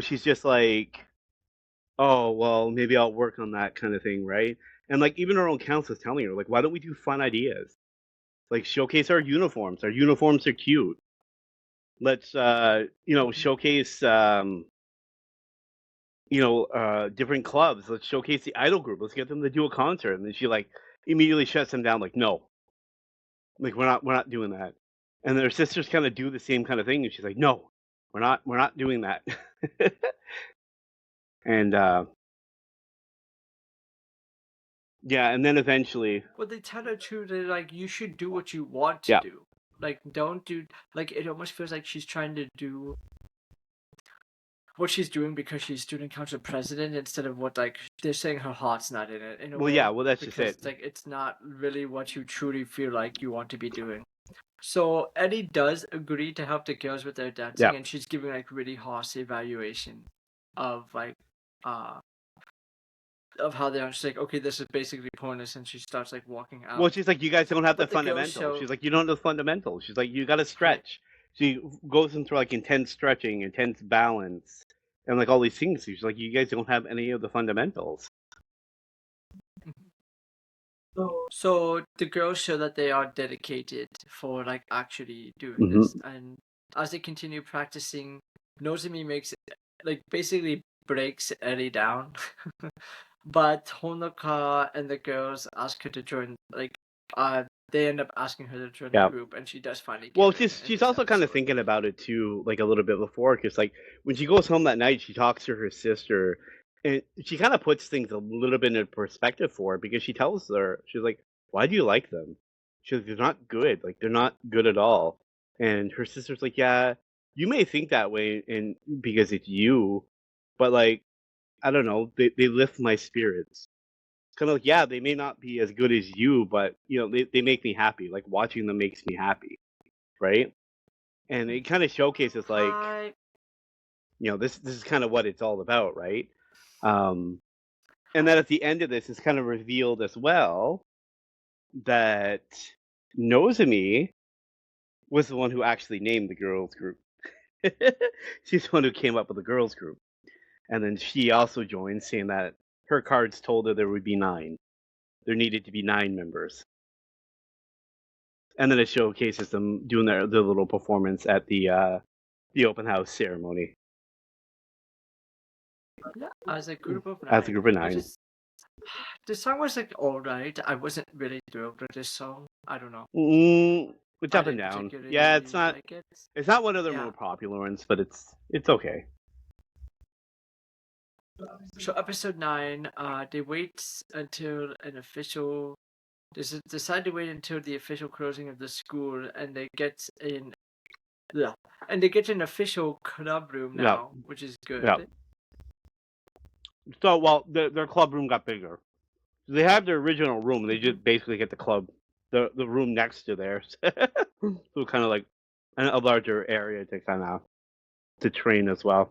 she's just like, oh well, maybe I'll work on that kind of thing, right? And like even her own counselor's telling her, like, why don't we do fun ideas? Like showcase our uniforms. Our uniforms are cute. Let's showcase different clubs. Let's showcase the idol group. Let's get them to do a concert. And then she like immediately shuts them down, like, no. Like we're not doing that. And their sisters kind of do the same kind of thing, and she's like, no, we're not doing that. And Yeah, and then eventually, Well, they tell her too. They're like, you should do what you want to yeah. do. Like, don't do like it. Almost feels like she's trying to do what she's doing because she's student council president instead of what like they're saying her heart's not in it in a Well, yeah. way Well, that's just because it. like it's not really what you truly feel like you want to be doing. So Eddie does agree to help the girls with their dancing, Yeah. and she's giving like really harsh evaluation of like uh of how they are. She's like, okay, this is basically pointless, and she starts like walking Well, out. she's like, you guys don't have the But the girls fundamentals. show She's like, you don't know the fundamentals. She's like, you got to right. stretch. She goes into like intense stretching, intense balance, and like all these things. She's like, you guys don't have any of the fundamentals. So the girls show that they are dedicated for like actually doing Mhm. this, and as they continue practicing, Nozomi makes like basically breaks Eri down. But Honoka and the girls ask her to join. Like, they end up asking her to join the Yeah. group, and she does finally Well, give in she's this also kind of episode. thinking about it too, like a little bit before, because like when she goes home that night, she talks to her sister, and she kind of puts things a little bit in perspective for her because she tells her, she's like, "Why do you like them?" She's like, "They're not good. Like they're not good at all." And her sister's like, "Yeah, you may think that way, and because it's you, but like I don't know, they lift my spirits." Kind of like, yeah, they may not be as good as you, but you know, they make me happy. Like watching them makes me happy, right? And it kind of showcases like, I you know, this is kind of what it's all about, right? Um, and then at the end of this, it's kind of revealed as well that Nozomi was the one who actually named the girls group. She's the one who came up with the girls group, and then she also joined, saying that her cards told her there would be 9. There needed to be 9 members, and then it showcases them doing their little performance at the open house ceremony yeah, as a group of as a 9, group of which 9. is the song was like alright. I wasn't really thrilled with this song. I don't know. It's I up and didn't down. Yeah, it's particularly not like it. it's not one of their Yeah. more popular ones, but it's okay. So episode 9, they wait until an official. They decide to wait until the official closing of the school, and they get in. Yeah, and they get an official club room Yeah, now, which is yeah. good. So well, their club room got bigger. They have their original room. They just basically get the club, the room next to theirs. So kind of like a larger area to kind of to train as well.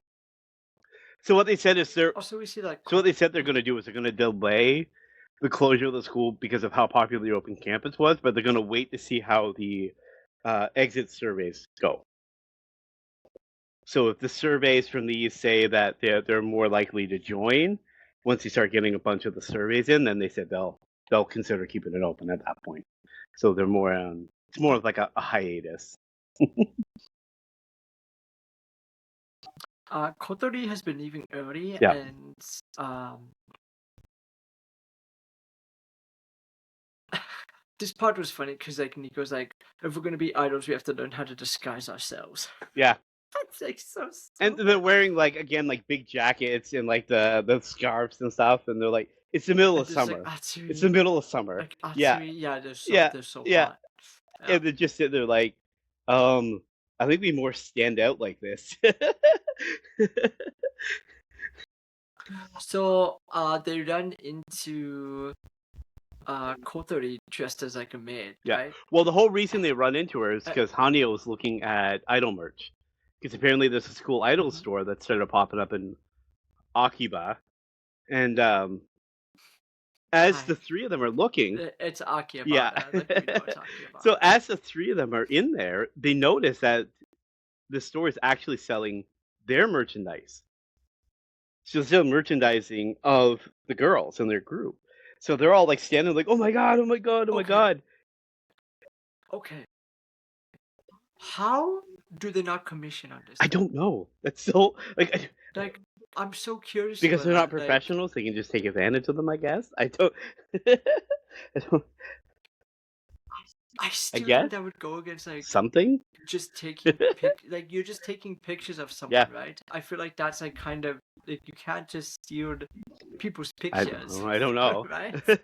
So what they said is they're Also, we see like. so what they said they're going to do is they're going to delay the closure of the school because of how popular the open campus was, but they're going to wait to see how the exit surveys go. So if the surveys from these say that they're more likely to join, once you start getting a bunch of the surveys in, then they said they'll consider keeping it open at that point. So they're more it's more of like a hiatus. Kotori has been leaving early, Yeah. and this part was funny because like Nico's like, if we're gonna be idols, we have to learn how to disguise ourselves. Yeah. That's like so And stupid. they're wearing like again like big jackets and like the scarves and stuff, and they're like it's the middle And of there's like summer. It's the Atsui, middle of summer. like Yeah. Atsui, yeah, Yeah. they're so Yeah. hot. Yeah. And they're just sitting there like, I think we more stand out like this. So they run into Kotori dressed as like a maid, Yeah. right? Well, the whole reason they run into her is Uh, because Hanyo was looking at idol merch. Because apparently there's a school idol store that started popping up in Akiba. And as the Hi. three of them are looking, It's Akihabara. yeah. Like we know it's Akihabara. So as the three of them are in there, they notice that the store is actually selling their merchandise. So they're still merchandising of the girls in their group. So they're all like standing like, oh my god, oh my god, oh my Okay. god. Okay. How do they not commission on this? I don't know. That's so like Like, I'm so curious because about they're not that. Like, professionals, they can just take advantage of them. I guess. I don't. I don't. I I still guess think that would go against like something. just taking like you're just taking pictures of someone, Yeah. right? I feel like that's like kind of like you can't just steal people's I pictures. don't know. Right?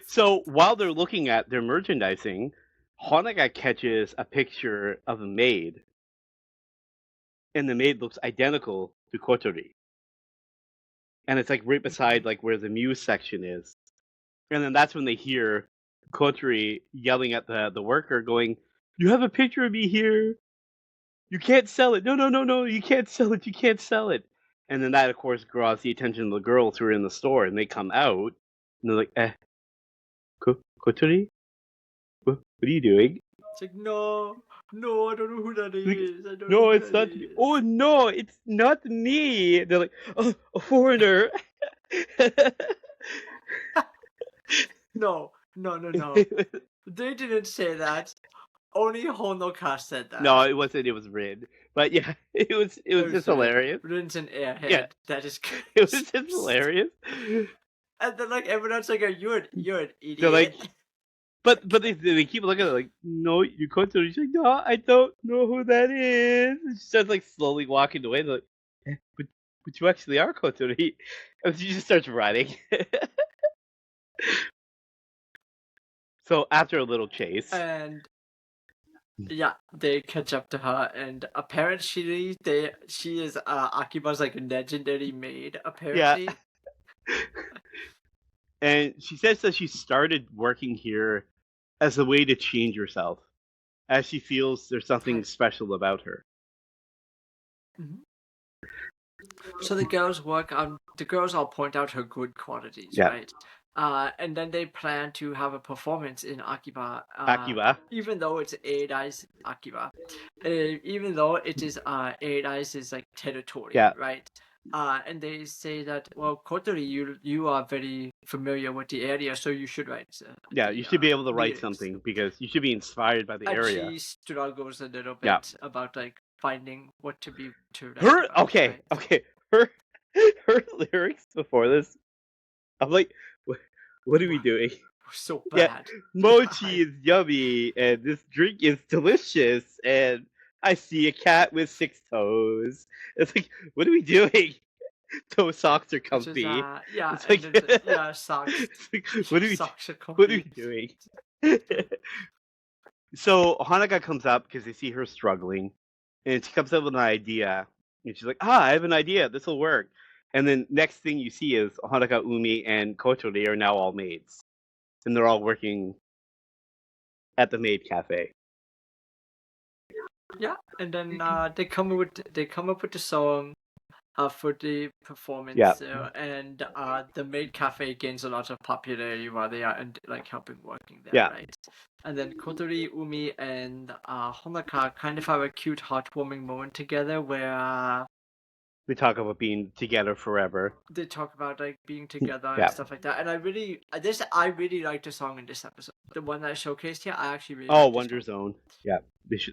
So while they're looking at their merchandising, Honoka catches a picture of a maid, and the maid looks identical to Kotori. And it's like right beside like where the muse section is. And then that's when they hear Kotori yelling at the worker, going, "You have a picture of me here. You can't sell it. No, no, no, no. You can't sell it. You can't sell it." And then that, of course, draws the attention of the girls who are in the store, and they come out, and they're like, Kotori? What are you doing? It's like, no, I don't know who that Like, is. I don't know no, who it's that not me. is. Oh, no, it's not me. They're like, oh, a foreigner. No. They didn't say that. Only Honoka said that. No, it wasn't. It was Rin. But yeah, it was just hilarious. Rin's an airhead. Yeah. That is It was just hilarious. And then like everyone's like, you're an idiot. They're like, but they keep looking at it like, no, you Kotori. She's like, no, I don't know who that is. And she starts like slowly walking away. They're like, but you actually are Kotori. And she just starts running. So after a little chase, and yeah, they catch up to her, and apparently she is Akiba's like legendary maid. Apparently, and she says that she started working here as a way to change herself, as she feels there's something special about her. Mm-hmm. So the girls all point out her good qualities, right? And then they plan to have a performance in Akiba. Even though it's Eidai's Akiba, even though it is Eidai's like territory, right? And they say that, well, Kotori, you are very familiar with the area, so you should write. You should be able to write something because you should be inspired by the area. She struggles a little bit about like finding what to be to write. Her her lyrics before this, I'm like, what are we doing? So bad. Mochi is yummy, and this drink is delicious, and I see a cat with 6 toes. It's like, what are we doing? Toe socks are comfy. It's like, socks. Like, what are we doing? So Honoka comes up because they see her struggling, and she comes up with an idea, and she's like, I have an idea. This will work. And then next thing you see is Honoka, Umi, and Kotori are now all maids, and they're all working at the maid cafe. Yeah, and then they come up with the song for the performance, and the maid cafe gains a lot of popularity while they are like helping working there, right? And then Kotori, Umi, and Honoka kind of have a cute, heartwarming moment together where they talk about being together forever. They talk about like being together and stuff like that. And I really like the song in this episode. The one that I showcased here, I actually really like Wonder Zone. Yeah,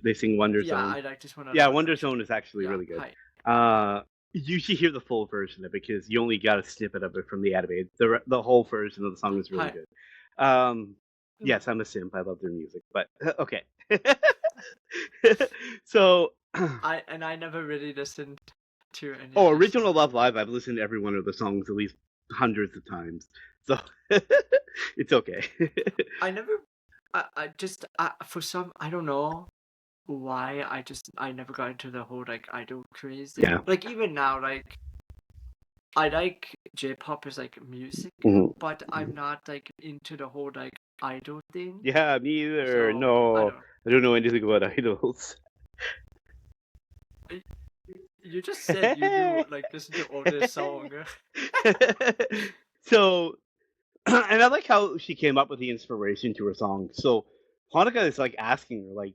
they sing Wonder Zone. Yeah, I like this one. Wonder Zone is actually really good. You should hear the full version of it because you only got a snippet of it from the anime. The whole version of the song is really good. Yes, I'm a simp. I love their music, but okay. So I never really listened to any. Original Love Live. I've listened to every one of the songs at least hundreds of times, so it's okay. I just for some, I don't know why, I never got into the whole like idol craze. Like even now, like I like J-pop as like music, but I'm not like into the whole like idol thing. Yeah, me either. So, no, I don't know anything about idols. You just said you knew, like, listen to all this song. So, and I like how she came up with the inspiration to her song. So, Honoka is like asking her, like,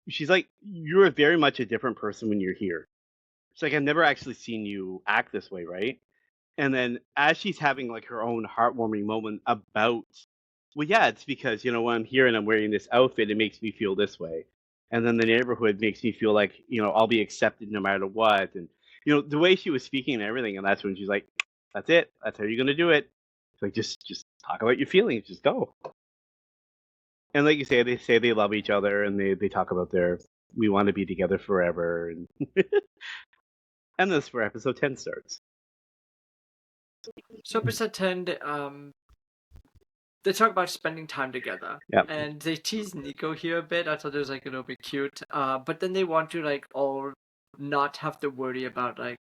she's like, you're very much a different person when you're here. She's like, I've never actually seen you act this way, right? And then as she's having like her own heartwarming moment about, well, yeah, it's because, when I'm here and I'm wearing this outfit, it makes me feel this way. And then the neighborhood makes me feel like, I'll be accepted no matter what. And, the way she was speaking and everything. And that's when she's like, that's it. That's how you're going to do it. It's like, just talk about your feelings. Just go. And like you say they love each other and they talk about we want to be together forever. And, and this where episode 10 starts. So episode 10, they talk about spending time together. Yeah. And they tease Nico here a bit. I thought it was like a little bit cute. But then they want to like all not have to worry about like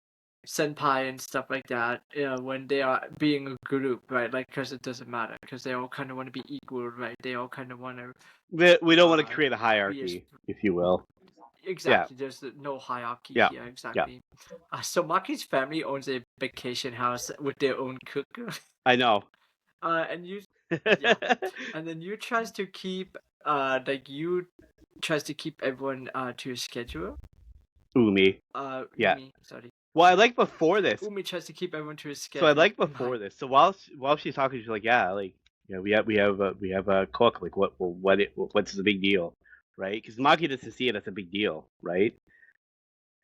senpai and stuff like that when they are being a group, right? Like, because it doesn't matter, because they all kind of want to be equal, right? They all kind of want to We don't want to create a be as hierarchy, if you will. exactly. There's no hierarchy Yeah. here, Yeah. exactly. So Maki's family owns a vacation house with their own cook. I know. And you, yeah, and then you tries to keep everyone to a schedule. Umi. Yeah. Umi, sorry. Well, I like before this. Umi tries to keep everyone to a So schedule. I like before this. So while she's talking, she's like, "Yeah, like, you know, we have a cook. Like, what's the big deal, right? Because Maki doesn't see it as a big deal, right?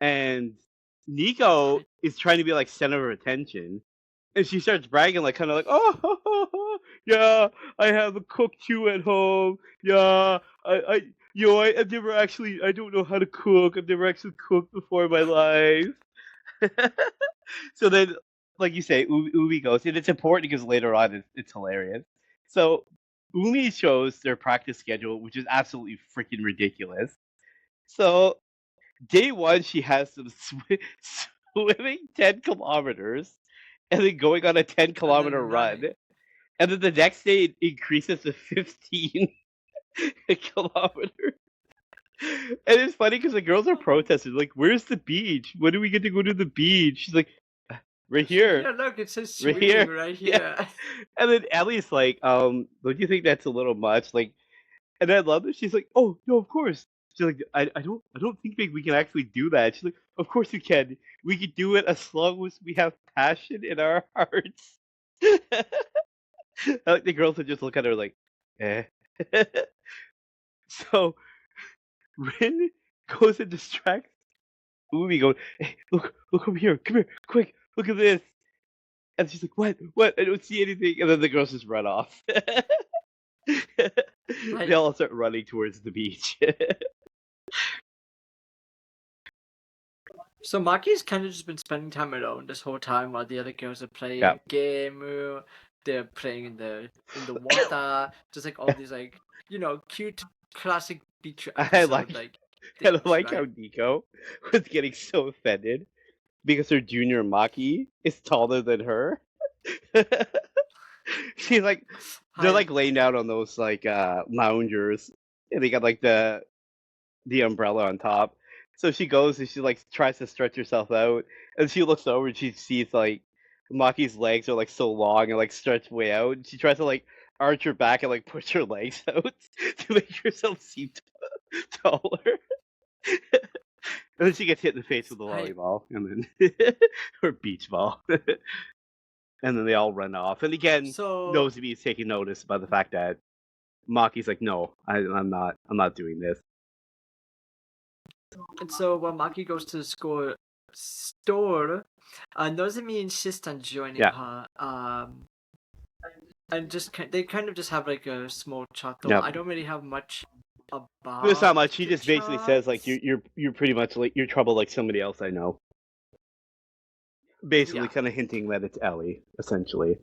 And Nico is trying to be like center of attention, and she starts bragging, like, kind of like, "Oh, yeah, I have a cook too at home. Yeah, I've never actually, I don't know how to cook. I've never actually cooked before in my life." So then, like you say, Umi goes, and it's important because later on it's hilarious. So Umi shows their practice schedule, which is absolutely freaking ridiculous. So day one, she has them swimming 10 kilometers and then going on a 10-kilometer run. And then the next day, it increases to 15 kilometers. And it's funny because the girls are protesting, like, "Where's the beach? When do we get to go to the beach?" She's like, "Right here." Yeah, look, it says Right swimming here. right here. Yeah. And then Ellie's like, don't you think that's a little much? Like, and I love that she's like, "Oh no, of course." She's like, I don't think we can actually do that." She's like, "Of course we can. We can do it as long as we have passion in our hearts." Like the girls would just look at her like, eh. So Rin goes and distracts Umi, going, "Hey, look over here, come here, quick, look at this." And she's like, "What? I don't see anything." And then the girls just run off. They all start running towards the beach. So Maki's kind of just been spending time alone this whole time while the other girls are playing a game. They're playing in the water. Just like all these like cute classic beach episode I things, like right? how Nico was getting so offended because her junior Maki is taller than her. She's like, they're like laying down on those like loungers, and they got like the umbrella on top. So she goes and she like tries to stretch herself out, and she looks over and she sees like Maki's legs are like so long and like stretched way out. And she tries to like arch her back and like push her legs out to make herself seem taller. And then she gets hit in the face with a volleyball, and then or beach ball, and then they all run off. And again, Nozomi is taking notice by the fact that Maki's like, "No, I'm not doing this." And so when Maki goes to the store, Nozomi insists on joining her. And they kind of just have like a small chat. I don't really have much about. There's not much. He just basically says like, "You're pretty much like you're trouble like somebody else I know." Basically, kind of hinting that it's Ellie, essentially.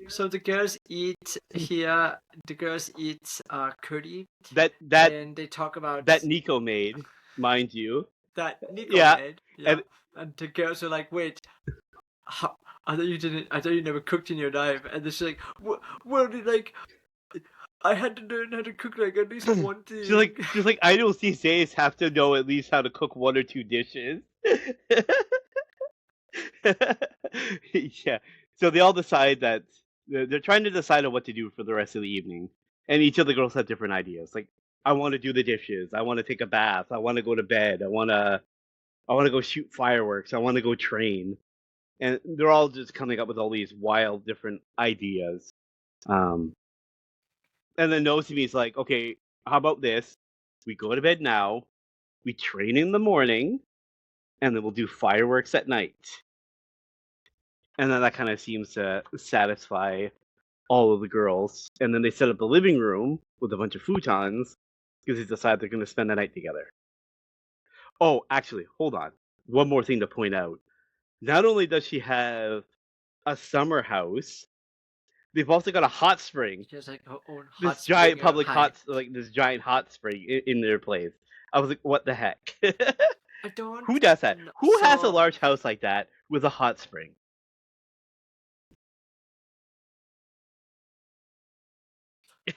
So the girls eat here. The girls eat curry. And they talk about that Nico made, mind you. That Nico made. Yeah. And the girls are like, "Wait, I thought you never cooked in your life." And they're like, "Well, like, I had to learn how to cook like at least one thing." She's like, "I know these days have to know at least how to cook one or two dishes." Yeah. So they all decide that they're trying to decide on what to do for the rest of the evening, and each of the girls have different ideas. Like, I want to do the dishes. I want to take a bath. I want to go to bed. I want to go shoot fireworks. I want to go train. And they're all just coming up with all these wild, different ideas. And then Nozomi's like, "Okay, how about this? We go to bed now. We train in the morning, and then we'll do fireworks at night." And then that kind of seems to satisfy all of the girls. And then they set up the living room with a bunch of futons because they decide they're going to spend the night together. Oh, actually, hold on. One more thing to point out. Not only does she have a summer house. They've also got a hot spring. She has like her own hot This giant spring. public this giant hot spring in their place. I was like, what the heck? I don't Who does that? know. Who has a So large house like that with a hot spring?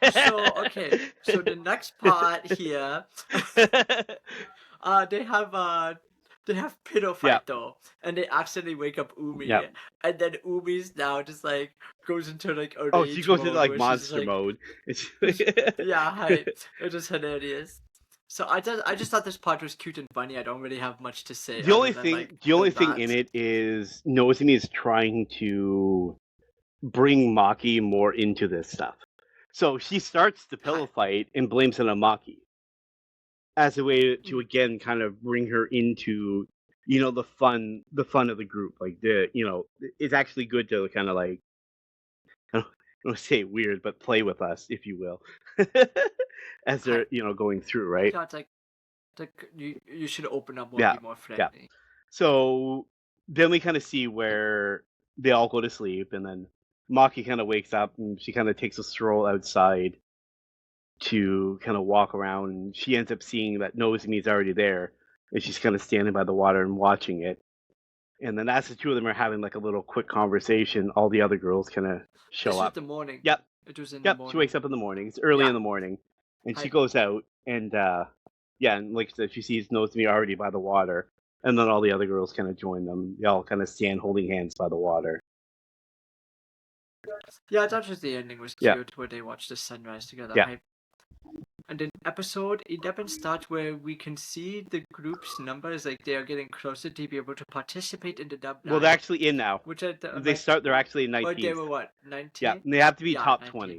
okay. So the next part here, they have pillow fight Yeah. though, and they accidentally wake up Umi, Yeah. and then Umi's now just like goes into like a Oh, rage she goes into mode like where she's just monster like, mode. yeah, hi. It was hilarious. So I just thought this part was cute and funny. I don't really have much to say The other only than thing, like the only the thing in that. it is Nozomi is trying to bring Maki more into this stuff. So she starts the pillow fight and blames it on Maki as a way to again kind of bring her into the fun of the group. Like it's actually good to kind of like I don't say weird, but play with us, if you will, as they're going through, right? Yeah, it's like you should open up more, Yeah, be more yeah. friendly. So then we kind of see where they all go to sleep, and then Maki kind of wakes up and she kind of takes a stroll outside to kind of walk around. And she ends up seeing that Nozomi's already there, and she's kind of standing by the water and watching it. And then as the two of them are having like a little quick conversation, all the other girls kind of show This was up. the morning. Yep, It was in the yep. morning. She wakes up in the morning. It's early Yeah. in the morning, and she I- goes out and and like I said, she sees Nozomi already by the water, and then all the other girls kind of join them. They all kind of stand holding hands by the water. Yeah, I thought just the ending was Yeah. cute where they watch the sunrise together. Yeah. And then episode 11 starts where we can see the group's numbers, like they are getting closer to be able to participate in the dub. Well, they're actually in now. Which are They're actually in 19th. But they were what, 19? Yeah, and they have to be top 19. 20.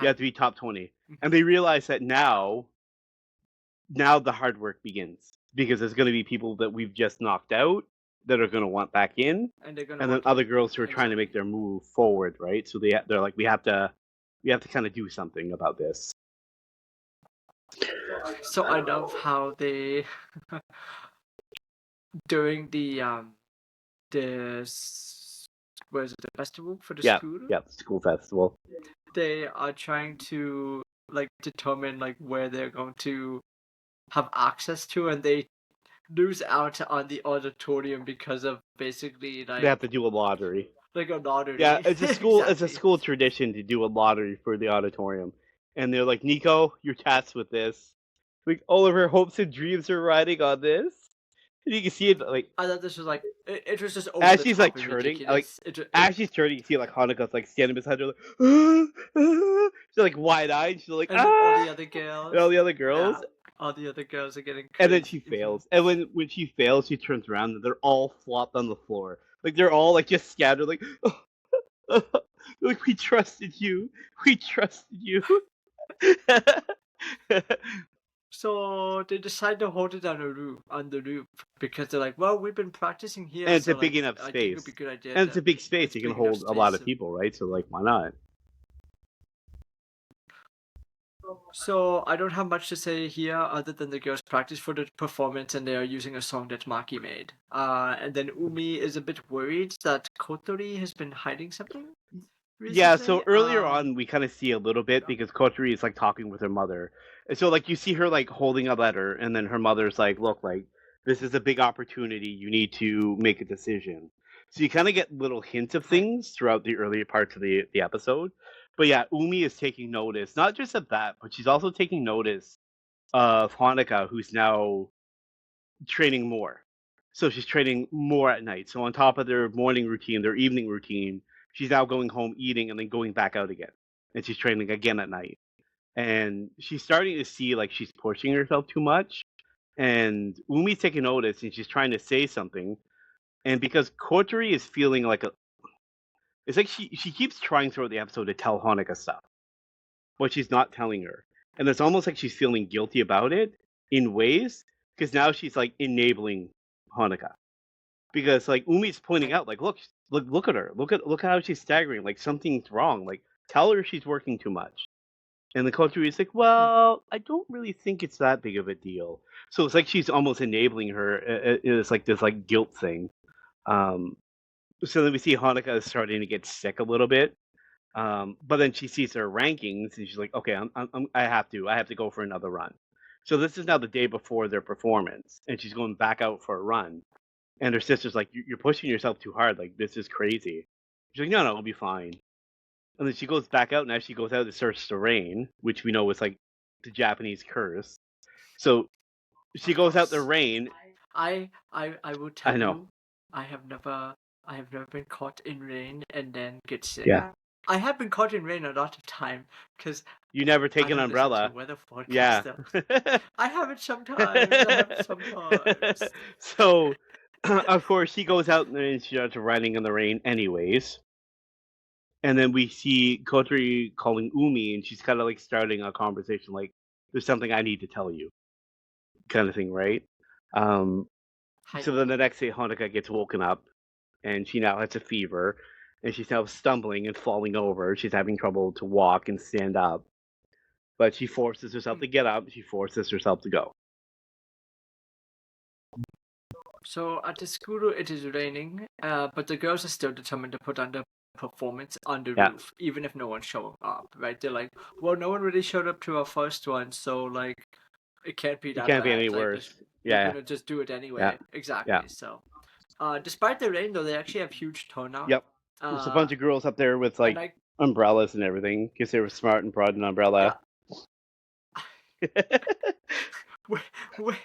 You have to be top 20. And they realize that now the hard work begins. Because there's going to be people that we've just knocked out that are going to want back in. And they're going and then other girls who are trying to make their move forward, right? So they're like, we have to kind of do something about this. So I love how they during the where's it, the festival for the school? Yeah, the school festival. They are trying to like determine like where they're going to have access to, and they lose out on the auditorium because of basically like they have to do a lottery. Like a lottery. Yeah, it's a school. Exactly. It's a school tradition to do a lottery for the auditorium, and they're like, Nico, you're tasked with this. Like all of her hopes and dreams are riding on this. And you can see it like. I thought this was like it was just over as the she's top like and turning, ridiculous. as she's turning, you see like Hanukkah's like standing beside her, like she's like wide eyed. She's like and all the other girls. And all the other girls. Yeah. All the other girls are getting crazy. And then she fails. And when she fails, she turns around and they're all flopped on the floor. Like they're all like just scattered. Like, like we trusted you. We trusted you. So they decide to hold it on the roof because they're like, well, we've been practicing here. And it's so a big like, enough I think space. it'd be a good idea And it's a big space. You can big enough hold a lot of space, people, right? So like, why not? So I don't have much to say here other than the girls practice for the performance and they are using a song that Maki made. And then Umi is a bit worried that Kotori has been hiding something. Recently. Yeah, so earlier on we kind of see a little bit because Kotori is like talking with her mother. And so like you see her like holding a letter and then her mother's like, look, like this is a big opportunity. You need to make a decision. So you kind of get little hints of things throughout the earlier parts of the episode. But yeah, Umi is taking notice, not just of that, but she's also taking notice of Hanukkah, who's now training more. So she's training more at night. So on top of their morning routine, their evening routine, she's now going home, eating, and then going back out again. And she's training again at night. And she's starting to see like she's pushing herself too much. And Umi's taking notice and she's trying to say something. And because Kotori is feeling like it's like she keeps trying throughout the episode to tell Hanukkah stuff, but she's not telling her. And it's almost like she's feeling guilty about it in ways, because now she's like enabling Hanukkah. Because like Umi's pointing out, like, look at her, look at how she's staggering, like something's wrong. Like tell her she's working too much. And the Kotori is like, well, I don't really think it's that big of a deal. So it's like she's almost enabling her. It's like this like guilt thing. So then we see Hanukkah is starting to get sick a little bit. But then she sees her rankings and she's like, okay, I have to go for another run. So this is now the day before their performance, and she's going back out for a run. And her sister's like, you're pushing yourself too hard. Like, this is crazy. She's like, no, it'll be fine. And then she goes back out, and as she goes out, it starts to rain, which we know is like the Japanese curse. So she Of goes out the course. rain. I will I tell know. you, I have never been caught in rain and then get sick. Yeah. I have been caught in rain a lot of time because You never take I an don't listen to umbrella. weather forecasts Yeah. though. I have it sometimes. I have it sometimes. So, of course, she goes out and she starts running in the rain anyways. And then we see Kotri calling Umi, and she's kind of like starting a conversation, like, "There's something I need to tell you," kind of thing, right? Um, Hi. so then the next day, Hanukkah gets woken up, and she now has a fever, and she's now stumbling and falling over. She's having trouble to walk and stand up, but she forces herself Hmm. to get up. She forces herself to go. So at the school it is raining, but the girls are still determined to put on the performance on the Yeah, roof, even if no one's showing up, right? They're like, well, no one really showed up to our first one, so like it can't be it that can't be any bad. Like worse. this, we're Yeah, gonna just do it yeah, anyway. yeah. Exactly. So, despite the rain though, they actually have huge turnout. Yep. There's a Uh, bunch of girls up there with and like I umbrellas and everything because they were smart and brought an yeah. umbrella. Wait, wait,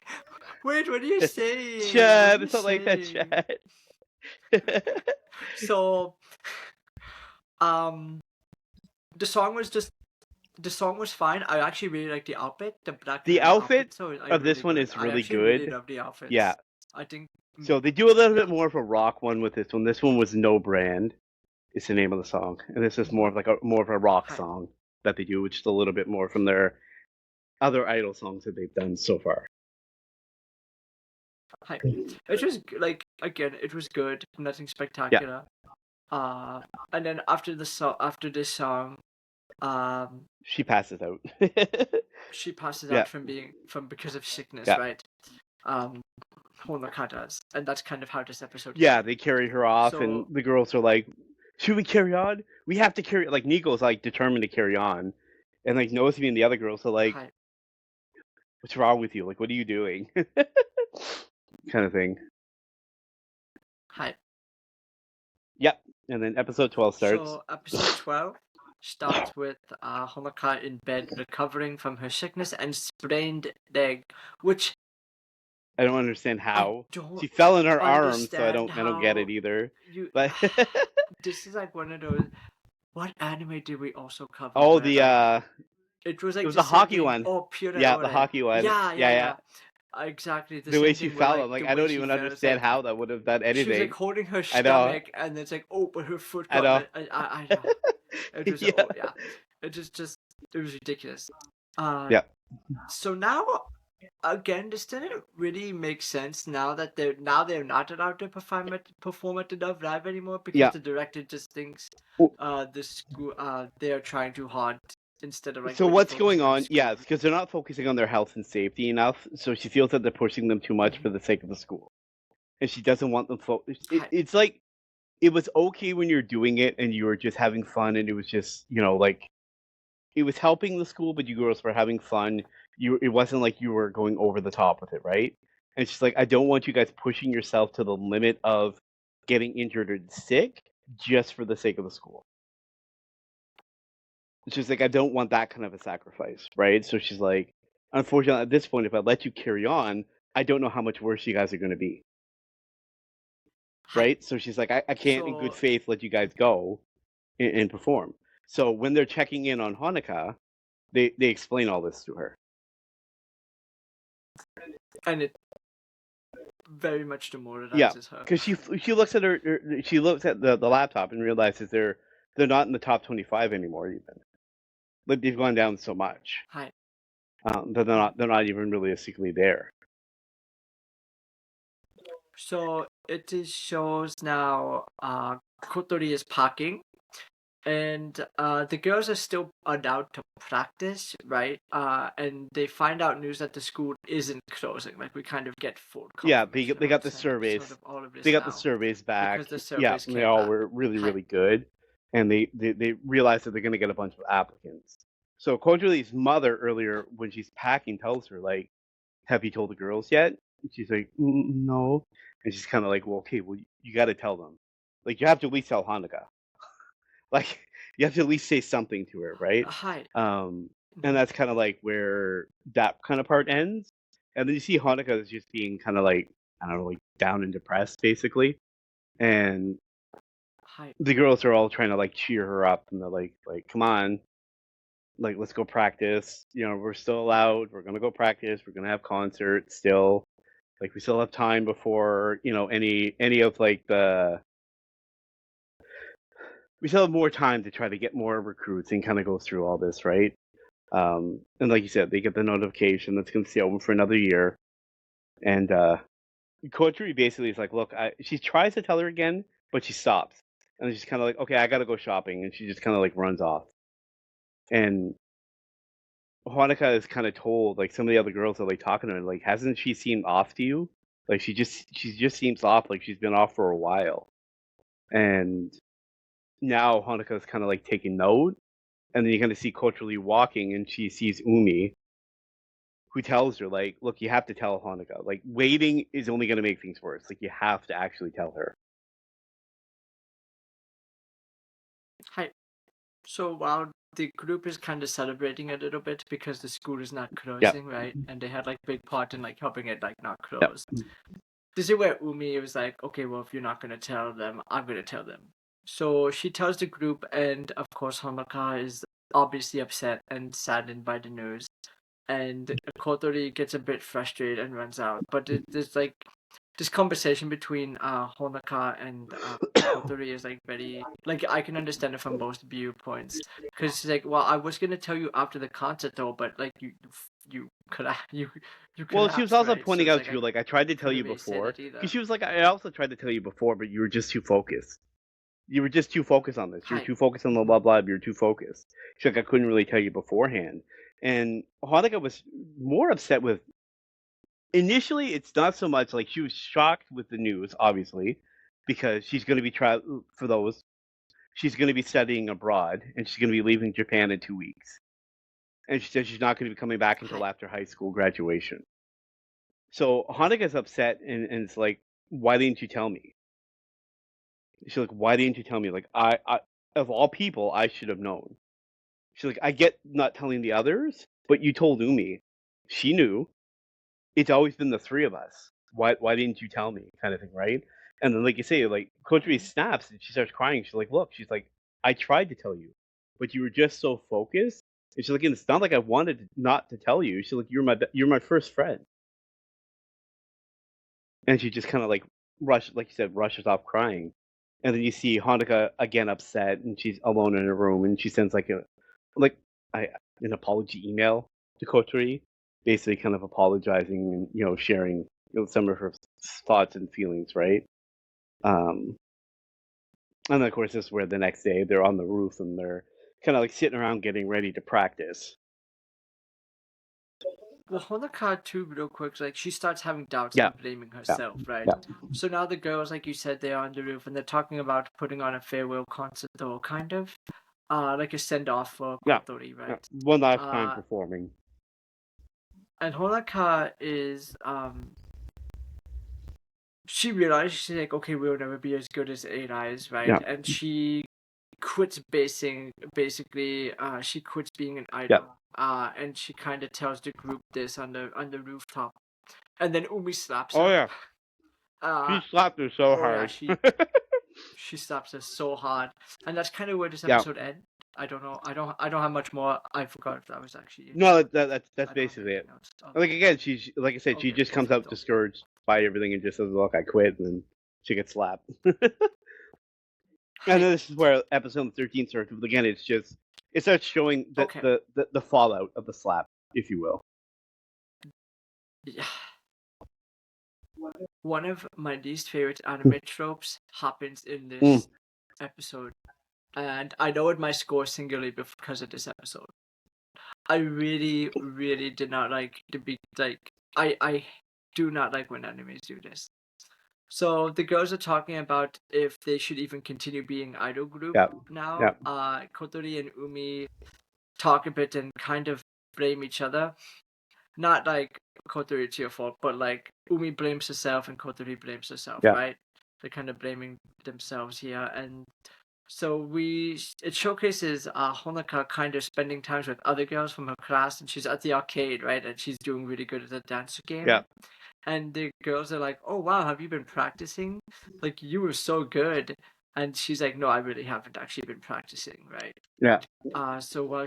wait, what are you saying? What are Chad, you it's not like that, saying? Chad. So, um, the song was fine. I actually really like the outfit, the black and The red outfit outfit. So I of this really one good. is I really actually really good. love the Yeah. outfits. I think, So they do a little yeah. bit more of a rock one with this one. This one was No Brand. Is the name of the song, and this is more of like a more of a rock Hi, song that they do, which is a little bit more from their other idol songs that they've done so far. hi. It was like again, it was good. Nothing Yeah. spectacular. And then after after this song, um, She passes out. she passes Yeah. out from because of sickness, Yeah. right? Um, Honoka does, and that's kind of how this episode Yeah, ended. they carry her off, and So, the girls are like, "Should we carry on? We have to carry." Like Nico's like determined to carry on, and like Nosy and the other girls are like, hi, "What's wrong with you? Like, what are you doing?" kind of thing. hi. Yep. And then episode 12 starts. So episode 12 starts with Honoka in bed recovering from her sickness and sprained leg, which I don't understand I how don't she fell in her arms, so I understand don't get it how either. you. But This is like one of those. What anime did we also cover oh, where the like it was it like was the the same hockey thing? one. Oh, Pure Yeah, the Ore. hockey one. Yeah, Yeah, yeah, yeah. yeah. Exactly the The way same she thing where fell, I'm like like, the I way don't she even fell. It's understand like how that would have done she was like anything. holding her I know. stomach, and it's like oh, but her foot I got. know. I know. It was Yeah. oh yeah. It was just it was ridiculous. Uh, Yeah. so now again, this didn't really make sense now that they're not allowed to perform at the Love Live anymore because Yeah. the director just thinks Well, the school they are trying too hard instead of like so really what's going focusing on the on? school. Yeah, because they're not focusing on their health and safety enough, so she feels that they're pushing them too much for Mhm. the sake of the school, and she doesn't want them. Hi. It's like it was okay when you're doing it and you were just having fun, and it was just like it was helping the school, but you girls were having fun. It wasn't like you were going over the top with it, right? And she's like, I don't want you guys pushing yourself to the limit of getting injured or sick just for the sake of the school. She's like, I don't want that kind of a sacrifice, right? So she's like, unfortunately, at this point, if I let you carry on, I don't know how much worse you guys are going to be, Hi. right? So she's like, I can't in good So faith let you guys go and perform. So when they're checking in on Hanukkah, they explain all this to her. and it very much Yeah, demoralizes her. because she looks at she looks at the laptop and realizes they're not in the top 25 anymore even. Like they've gone down so much Hi. that Mhm. they're not even realistically there. So it is shows now Kotori is packing and the girls are still allowed to practice, right? And they find out news that the school isn't closing. Like we kind of get full Yeah, confirmation they got the 100% surveys. sort of all of They this got the now surveys because back. the Yeah, surveys and they came all back. were really, Hi. really good, and they realized that they're going to get a bunch of applicants. So Cordelie's mother earlier, when she's packing, tells her like, "Have you told the girls yet?" And she's like, No." And she's kind of like, "Well, okay, well, you got to tell them. Like, you have to at least tell Hanukkah. Like, you have to at least say something to her, right?" Hi. Um, and Mhm. that's kind of like where that kind of part ends. And then you see Hanukkah is just being kind of like, I don't know, like down and depressed, basically. And Hi. the girls are all trying to like cheer her up, and they're like, "Come on, like let's go practice. You know, we're still allowed. We're gonna go practice. We're gonna have concerts still. Like we still have time before any of like the we still have more time to try to get more recruits and kind of go through all this, right?" And like you said, they get the notification that's going to stay open for another year. And Kotri basically is like, "Look, she tries to tell her again, but she stops. And she's kind of like, okay, I got to go shopping. And she just kind of like runs off. And Hanukkah is kind of told, like some of the other girls are like talking to her, like, hasn't she seemed off to you? Like she just seems off, like she's been off for a while. And now Hanukkah is kind of like taking note. And then you're going to see Kotri walking, and she sees Umi, who tells her like, "Look, you have to tell Hanukkah. Like, waiting is only going to make things worse. Like, you have to actually tell her." Hi. So while the group is kind of celebrating a little bit because the school is not Yep. closing, right? And they had like big part in like helping it like not Yep. close. This is where Umi was like, okay, well, if you're not gonna tell them, I'm gonna tell them. So she tells the group, and of course, Honoka is obviously upset and saddened by the news. And Kotori gets a bit frustrated and runs out. But there's like this conversation between Honoka and Kotori is like very like I can understand it from both viewpoints because she's like, well, I was gonna tell you after the concert though, but like you you Well, she was collapsed, also right? So pointing it's out like to I you, like, I tried to tell couldn't you really say before, that either. because she was like, I also tried to tell you before, but you were just too focused. You were just too focused on this. You were Hi. too focused on the blah blah. You were too focused. She's like, I couldn't really tell you beforehand. And Hanukkah was more upset with. Initially, it's not so much like she was shocked with the news, obviously, because she's going to be for those. She's going to be studying abroad, and she's going to be leaving Japan in 2 weeks. And she said she's not going to be coming back until Hi. after high school graduation. So Hanukkah's upset, and it's like, why didn't you tell me? She's like, why didn't you tell me? Like, I of all people, I should have known. She's like, I get not telling the others, but you told Umi. She knew. It's always been the three of us. Why didn't you tell me? Kind of thing, right? And then, like you say, like Coach Reese snaps and she starts crying. She's like, look, she's like, I tried to tell you, but you were just so focused. And she's like, and it's not like I wanted not to tell you. She's like, you're my first friend. And she just kind of like like you said, rushes off crying. And then you see Hanukkah again upset, and she's alone in her room, and she sends like I an apology email to Koturi, basically kind of apologizing and sharing some of her thoughts and feelings, right? Um, and then of course this is where the next day they're on the roof and they're kind of like sitting around getting ready to practice. Well, Honoka too, real quick, like she starts having doubts Yeah, and blaming yeah, herself, right? yeah. So now the girls, like you said, they're on the roof and they're talking about putting on a farewell concert, though, kind of, like a send off for Yeah, Kotori, yeah. right? One last time Uh, performing. and Honoka is, she realized she's like, okay, we'll never be as good as Eight Eyes, right? Yeah, And she quits basically, she quits being an yeah. idol. And she kind of tells the group this on the rooftop, and then Umi slaps Oh her. yeah, Uh, she slapped her so oh yeah, hard. she slaps her so hard, and that's kind of where this Yeah. episode ends. I don't know. I don't have much more. I forgot if that was actually it. No, that's I don't have basically it. anything else. Oh, Like again, she's like I said, she okay, just comes out perfecto. discouraged by everything and just says, "Look, I quit," and then she gets slapped. And Hi. then this is where episode 13 starts. But again, it starts showing Okay. the fallout of the slap, if you will. Yeah. One of my least favorite anime tropes happens in Mm. this episode. and I lowered my score singularly because of this episode. I really, really did not like I do not like when animes do this. So the girls are talking about if they should even continue being idol group Yeah. now. Yeah. Kotori and Umi talk a bit and kind of blame each other. Not like Kotori, it's your fault, but like Umi blames herself and Kotori blames herself, Yeah. right? They're kind of blaming themselves here, and so it showcases Honoka kind of spending time with other girls from her class, and she's at the arcade, right? And she's doing really good at the dance game. Yeah. And the girls are like, "Oh wow, have you been practicing? Like you were so good." And she's like, "No, I really haven't actually been practicing, right?" Yeah. So while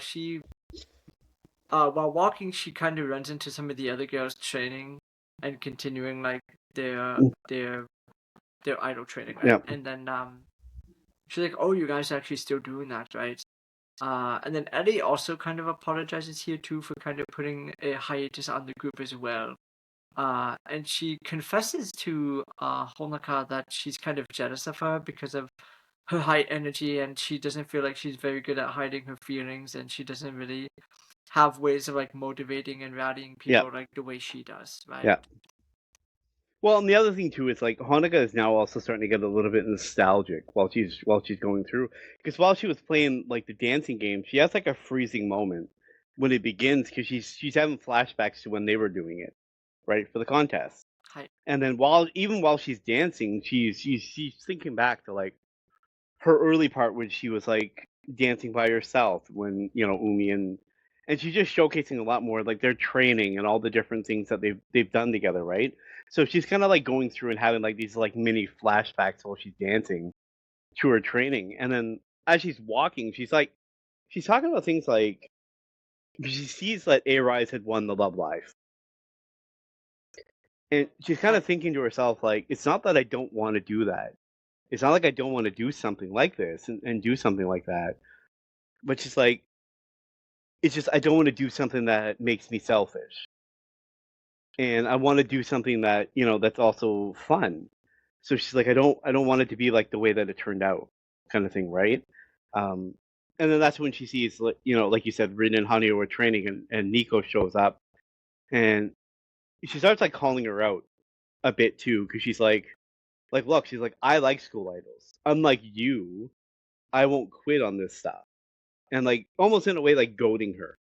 walking, she kind of runs into some of the other girls training and continuing like their their their idol training, right? Yeah. And then she's like, "Oh, you guys are actually still doing that, right?" And then Ellie also kind of apologizes here too for kind of putting a hiatus on the group as well. And she confesses to Honoka that she's kind of jealous of her because of her high energy, and she doesn't feel like she's very good at hiding her feelings, and she doesn't really have ways of like motivating and rallying Yeah. people like the way she does, right? Yeah. Well, and the other thing too is like Hanukkah is now also starting to get a little bit nostalgic while she's going through, because while she was playing like the dancing game, she has like a freezing moment when it begins because she's having flashbacks to when they were doing it, right, for the contest. Hi. And then while she's dancing, she's thinking back to like her early part when she was like dancing by herself when Umi and she's just showcasing a lot more like their training and all the different things that they've done together, right? So she's kind of like going through and having like these like mini flashbacks while she's dancing to her training, and then as she's walking, she's talking about things like she sees that A Rise had won the Love Life, and she's kind Hi. of thinking to herself like, it's not that I don't want to do that. It's not like I don't want to do something like this and do something like that, but she's like, it's just I don't want to do something that makes me selfish, and I want to do something that that's also fun. So she's like, I don't want it to be like the way that it turned out, kind of thing, right? Um, and then that's when she sees, like like you said, Rin and Honey were training, and Nico shows up, and she starts like calling her out a bit too, because she's like, look, she's like, I like school idols. Unlike you, I won't quit on this stuff, and like almost in a way like goading her,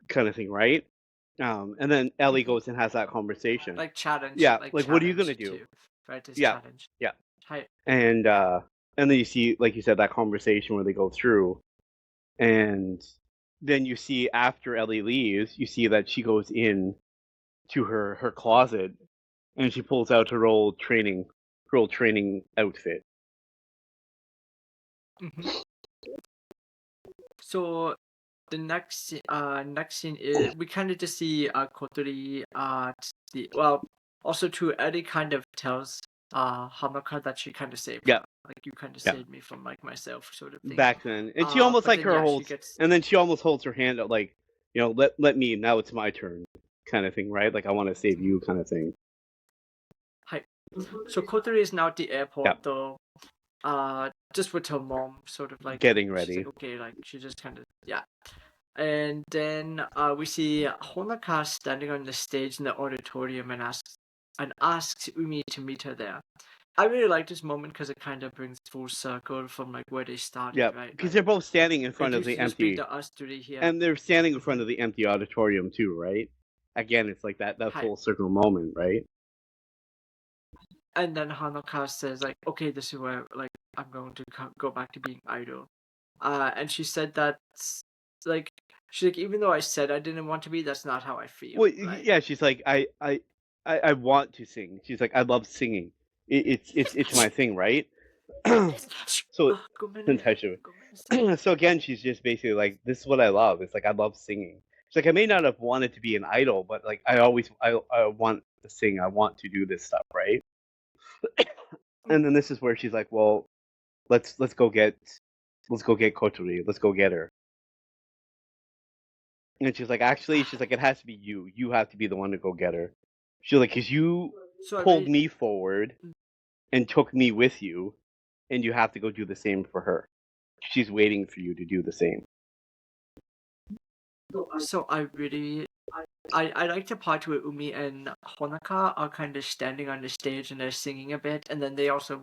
kind of thing, right? And then Ellie Mhm. goes and has that conversation. Like challenge, Yeah, like like what are you gonna challenge do? too, right? This Yeah, challenge. yeah. Hi. And and then you see, like you said, that conversation where they go through, and then you see after Ellie leaves, you see that she goes in to her closet and she pulls out her old training outfit. Hmm. So the next scene is we kind of just see Kotori also too Eddie kind of tells Hamaka that she kind of saved Yeah, her, like you kind of yeah. saved me from like myself sort of thing. Back then, and she almost But like then her yeah, she holds, gets and then she almost holds her hand out, like let me, now it's my turn, kind of thing, right? Like I want to save you, kind of thing. hi. So Kotori is now at the Yeah, airport though, just with her mom, sort of like getting she's ready. like okay, like she just kind of yeah. And then we see Honaka standing on the stage in the auditorium and asks Umi to meet her there. I really like this moment because it kind of brings full circle from like where they Yeah, started, right? because Like they're both standing in it front of used the to just be empty, the us three here. and they're standing in front Hmm. of the empty auditorium too, right? Again, it's like that Hi. full circle moment, right? And then Honoka says like, okay, this is where like I'm going to go back to being idol. And she said that like she's like even though I said I didn't want to be, that's not how I feel, Well, right? yeah, she's like, I want to sing. She's like, I love singing. It's my thing, right? So, intentionally. So again, she's just basically like, this is what I love. It's like I love singing. She's like, I may not have wanted to be an idol, but like I want to sing. I want to do this stuff, right? And then this is where she's like, well, let's go get Kotori. Let's go get her. And she's like, actually, she's like, it has to be you. You have to be the one to go get her. She's like, because you So I pulled really me forward and took me with you, and you have to go do the same for her. she's waiting for you to do the same. So I like the part where Umi and Honaka are kind of standing on the stage and they're singing a bit, and then they also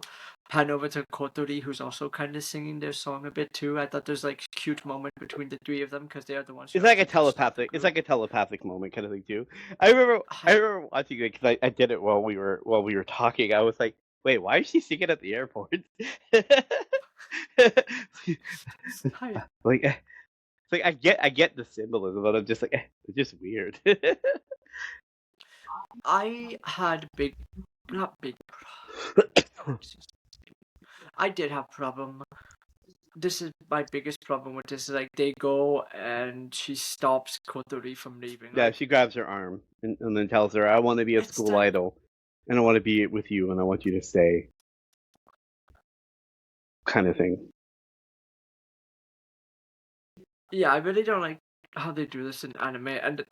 pan over to Kotori, who's also kind of singing their song a bit too. I thought there's like a cute moment between the three of them because they are the ones. Who It's like a actually start the telepathic. It's group. like a telepathic moment kind of thing too. I remember watching it because I did it while we were talking. I was like, wait, why is she singing at the airport? Hi. Like, it's like I get the symbolism, but I'm just like, it's just weird. I had not big. I did have problem. This is my biggest problem with this. Is like they go and she stops Kotori from leaving. Yeah, Like, she grabs her arm and then tells her, "I want to be a it's school like, idol, and I want to be with you, and I want you to stay." Kind of thing. yeah, I really don't like how they do this in anime. And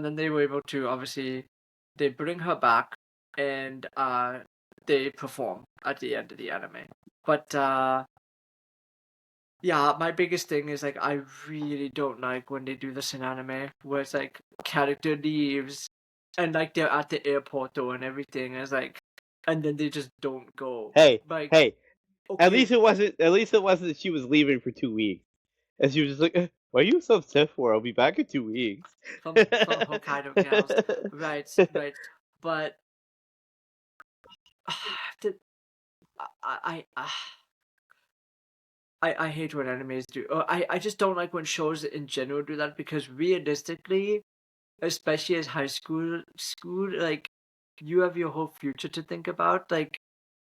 then they were able to obviously they bring her back and they perform at the end of the anime. But yeah, my biggest thing is like I really don't like when they do this in anime where it's like character leaves and like they're at the airport though and everything. And it's like and then they just don't go. Hey, Like hey. At okay, least it wasn't. At least it wasn't that she was leaving for 2 weeks, and she was just like, "Why are you so upset for? I'll be back in 2 weeks." from Hokkaido cows. Right. But the, I hate when animes do. I just don't like when shows in general do that because realistically, especially as school, like you have your whole future to think about, like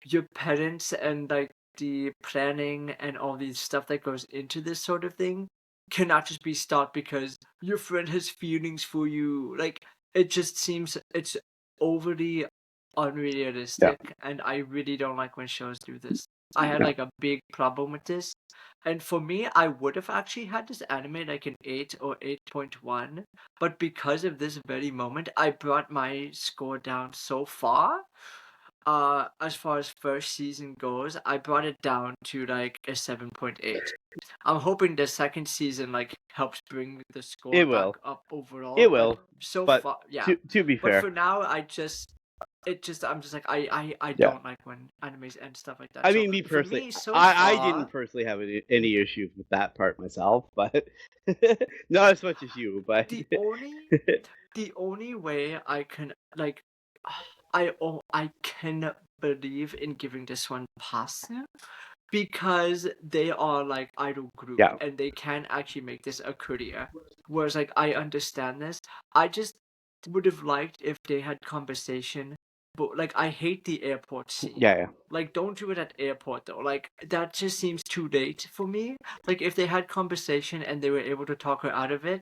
your parents and like the planning and all these stuff that goes into this sort of thing cannot just be stopped because your friend has feelings for you. Like it just seems it's overly Yeah, unrealistic, and I really don't like when shows do this. I had yeah, like a big problem with this. And for me, I would have actually had this anime like an 8 or 8.1, but because of this very moment, I brought my score down so far. As far as first season goes, I brought it down to like a 7.8. I'm hoping the second season like helps bring the score it back will. up overall, It but will. so But far, yeah. to be But fair, for now, I'm just like I yeah. don't like when animes end stuff like that. I So mean, me for personally, me, so I didn't far, personally have any issues with that part myself, but not as much as you. But the only the only way I can like I can believe in giving this one passing because they are like idol group yeah, and they can actually make this a career. Whereas like I understand this. I just would have liked if they had conversation. But like I hate the airport scene. yeah, yeah. Like don't do it at airport though. Like that just seems too late for me. Like if they had conversation and they were able to talk her out of it,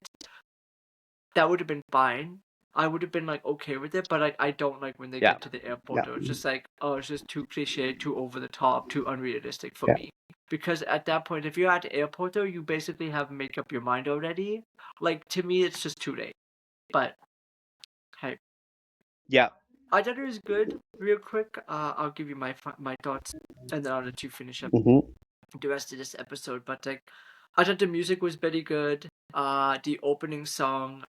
that would have been fine. I would have been like okay with it, but like I don't like when they Yeah, get to the airport yeah, though. It's just like oh, it's just too cliche, too over the top, too unrealistic for yeah, me. Because at that point, if you're at the airport though, you basically have made up your mind already. Like to me, it's just too late. But hey, yeah. I thought it was good. Real quick, I'll give you my thoughts, and then I'll let you finish up Hmm. the rest of this episode. But like, I thought the music was very good. The opening song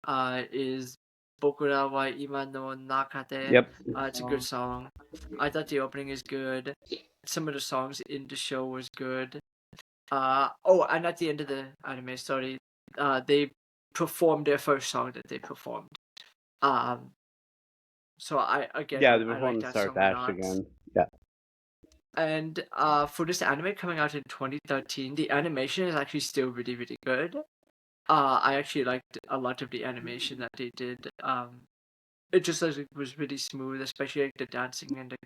is Bokura wa Ima no Nakate. Yep. It's a good song. I thought the opening is good. Some of the songs in the show was good. Oh, and at the end of the anime, sorry, they performed their first song that they performed. Um, so Yeah, they I were like on that Star song a Dash lot. again. Yeah. And for this anime coming out in 2013, the animation is actually still really, really good. I actually liked a lot of the animation that they did. It just was really smooth, especially like the dancing and the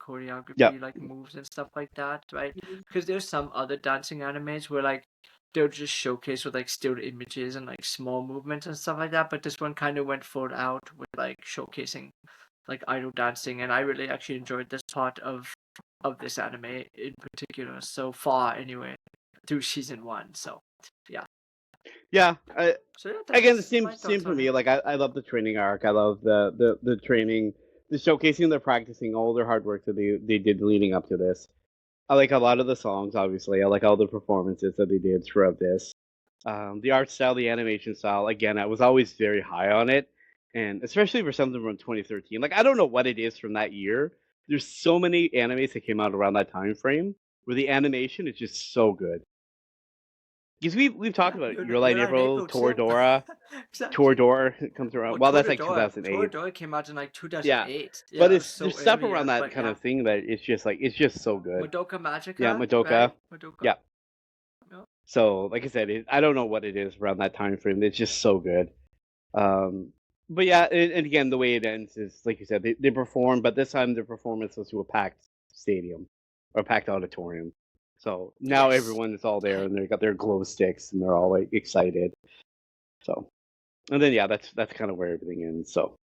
Yeah. choreography, like moves and stuff like that, right? Because there's some other dancing animes where like they'll just showcase with like still images and like small movements and stuff like that. But this one kind of went full out with like showcasing like idol dancing, and I really actually enjoyed this part of this anime in particular so far, anyway, through season 1. So yeah. Yeah. So yeah, Again, the that's same my same thoughts for on me. it. Like I love the training arc. I love the training, the showcasing, the practicing, all their hard work that they did leading up to this. I like a lot of the songs. Obviously, I like all the performances that they did throughout this. The art style, the animation style. Again, I was always very high on it, and especially for something from 2013. Like I don't know what it is from that year. There's so many animes that came out around that time frame where the animation is just so good. Because we've talked Yeah, about it. Your you're Light not in April, April too. Toradora, Exactly. Toradora comes Oh, around. Well, that's like Toradora. 2008. Toradora came out in like Yeah, 2008. but Yeah, it's so there's stuff early. around that But kind yeah, of thing that it's just so good. Madoka Yeah, Magica, Madoka. right? Madoka. Yeah. Yeah. So, like I said, I don't know what it is around that time frame. It's just so good. Um, but yeah, and again, the way it ends is like you said, they perform, but this time their performance was to a packed stadium or a packed auditorium. So now Yes. everyone is all there and they got their glow sticks and they're all like excited. So, and then yeah, that's kind of where everything ends. So,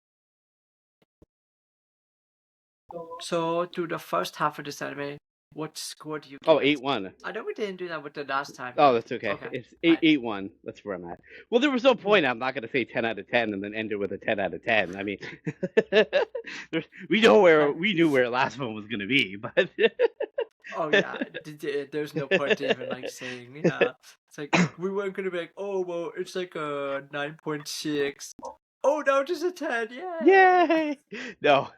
So through the first half of this anime, what score do you oh, give it? 8-1. I know we didn't do that with the last time, Oh, but that's okay. okay. It's Fine. 8-1. That's where I'm at. Well, there was no point. I'm not going to say 10 out of 10 and then end it with a 10 out of 10. I mean, we knew where last one was going to be, but Oh yeah, there's no point to even like saying, yeah. It's like we weren't gonna be like, oh well, it's like a 9.6. Oh no, just a 10, yay! yay! No,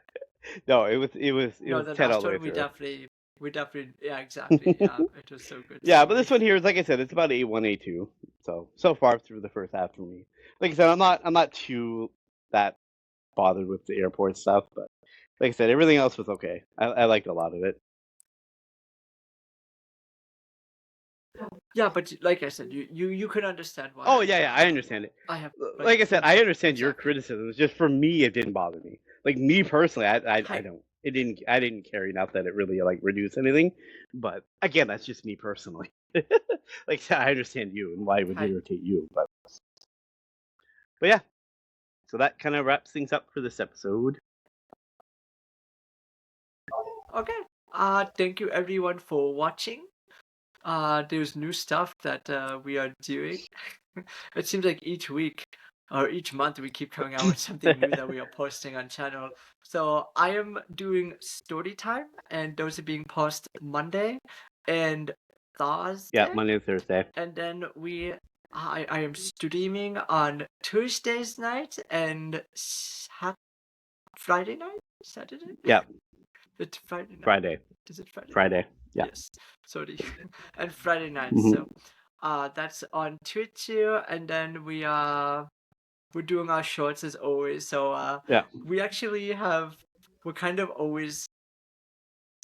no, it No, was the 10 all last the way one through. we definitely, yeah, exactly, yeah, it was so good. Yeah, So but this one here is like I said, it's about 8-1, 8-2. So far through the first half for me. Like I said, I'm not too that bothered with the airport stuff, but like I said, everything else was okay. I liked a lot of it. yeah, but like I said, you can understand why Oh yeah, I understand it. I have Like I said, I understand your exactly. criticism. It's just for me, it didn't bother me. Like me personally, I Hi. don't. I didn't care enough that it really like reduced anything. But again, that's just me personally. Like I understand you and why it would Hi. irritate you, but yeah. So that kind of wraps things up for this episode. Okay. Thank you everyone for watching. There's new stuff that we are doing. It seems like each week or each month we keep coming out with something new that we are posting on channel. So I am doing story time, and those are being posted Monday and Yeah, Thursday, Monday and Thursday. and then I am streaming on Tuesdays night and Friday night, Saturday. Yeah, It's Friday night. Friday. Is it Friday? Friday. Yeah. Yes. Sorry. And Friday night. Mhm. So that's on Twitch here, and then we're doing our shorts as always. So Yeah. we actually we're kind of always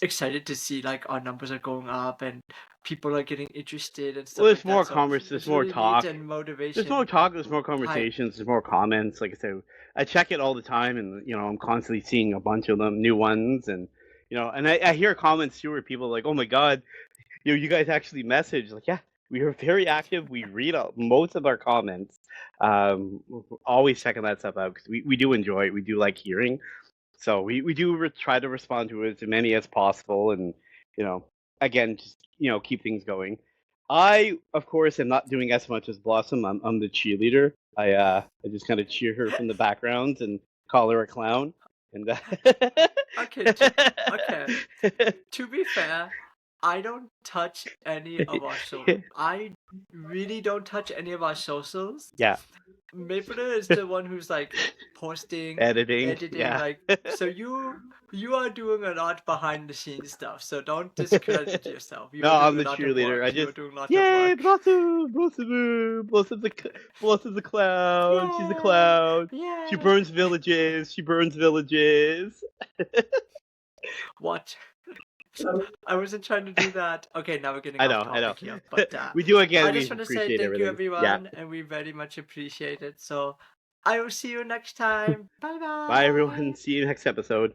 excited to see like our numbers are going up and people are getting interested and stuff Well, there's like more that. So there's it's more really talk. neat and motivation. There's more talk, there's more conversations, there's more comments. Like I said, I check it all the time, and I'm constantly seeing a bunch of them, new ones, and and I hear comments too where people are like, "Oh my god, you guys actually message." Like, yeah, we are very active. We read most of our comments. We're always checking that stuff out because we do enjoy it. We do like hearing, so we do try to respond to as many as possible, and again, just keep things going. I, of course, am not doing as much as Blossom. I'm the cheerleader. I just kind of cheer her from the background and call her a clown. And Okay. To be fair, I don't touch any of our socials. I really don't touch any of our socials. Yeah, Maple is the one who's like posting, editing. editing, Yeah. like so you are doing a lot behind the scenes stuff. So don't discredit yourself. You No, are I'm doing the a lot of cheerleader. work. I You are just doing a lot of yay, work. Blossom's a clown. She's a Yay! clown. She Yay! burns villages. She burns villages. What? I wasn't trying to do that. Okay, now we're getting I off know. topic here. But We do again. I We just want to say appreciate thank you, everything. Yeah. everyone, and we very much appreciate it. So I will see you next time. Bye bye. Bye, everyone. See you next episode.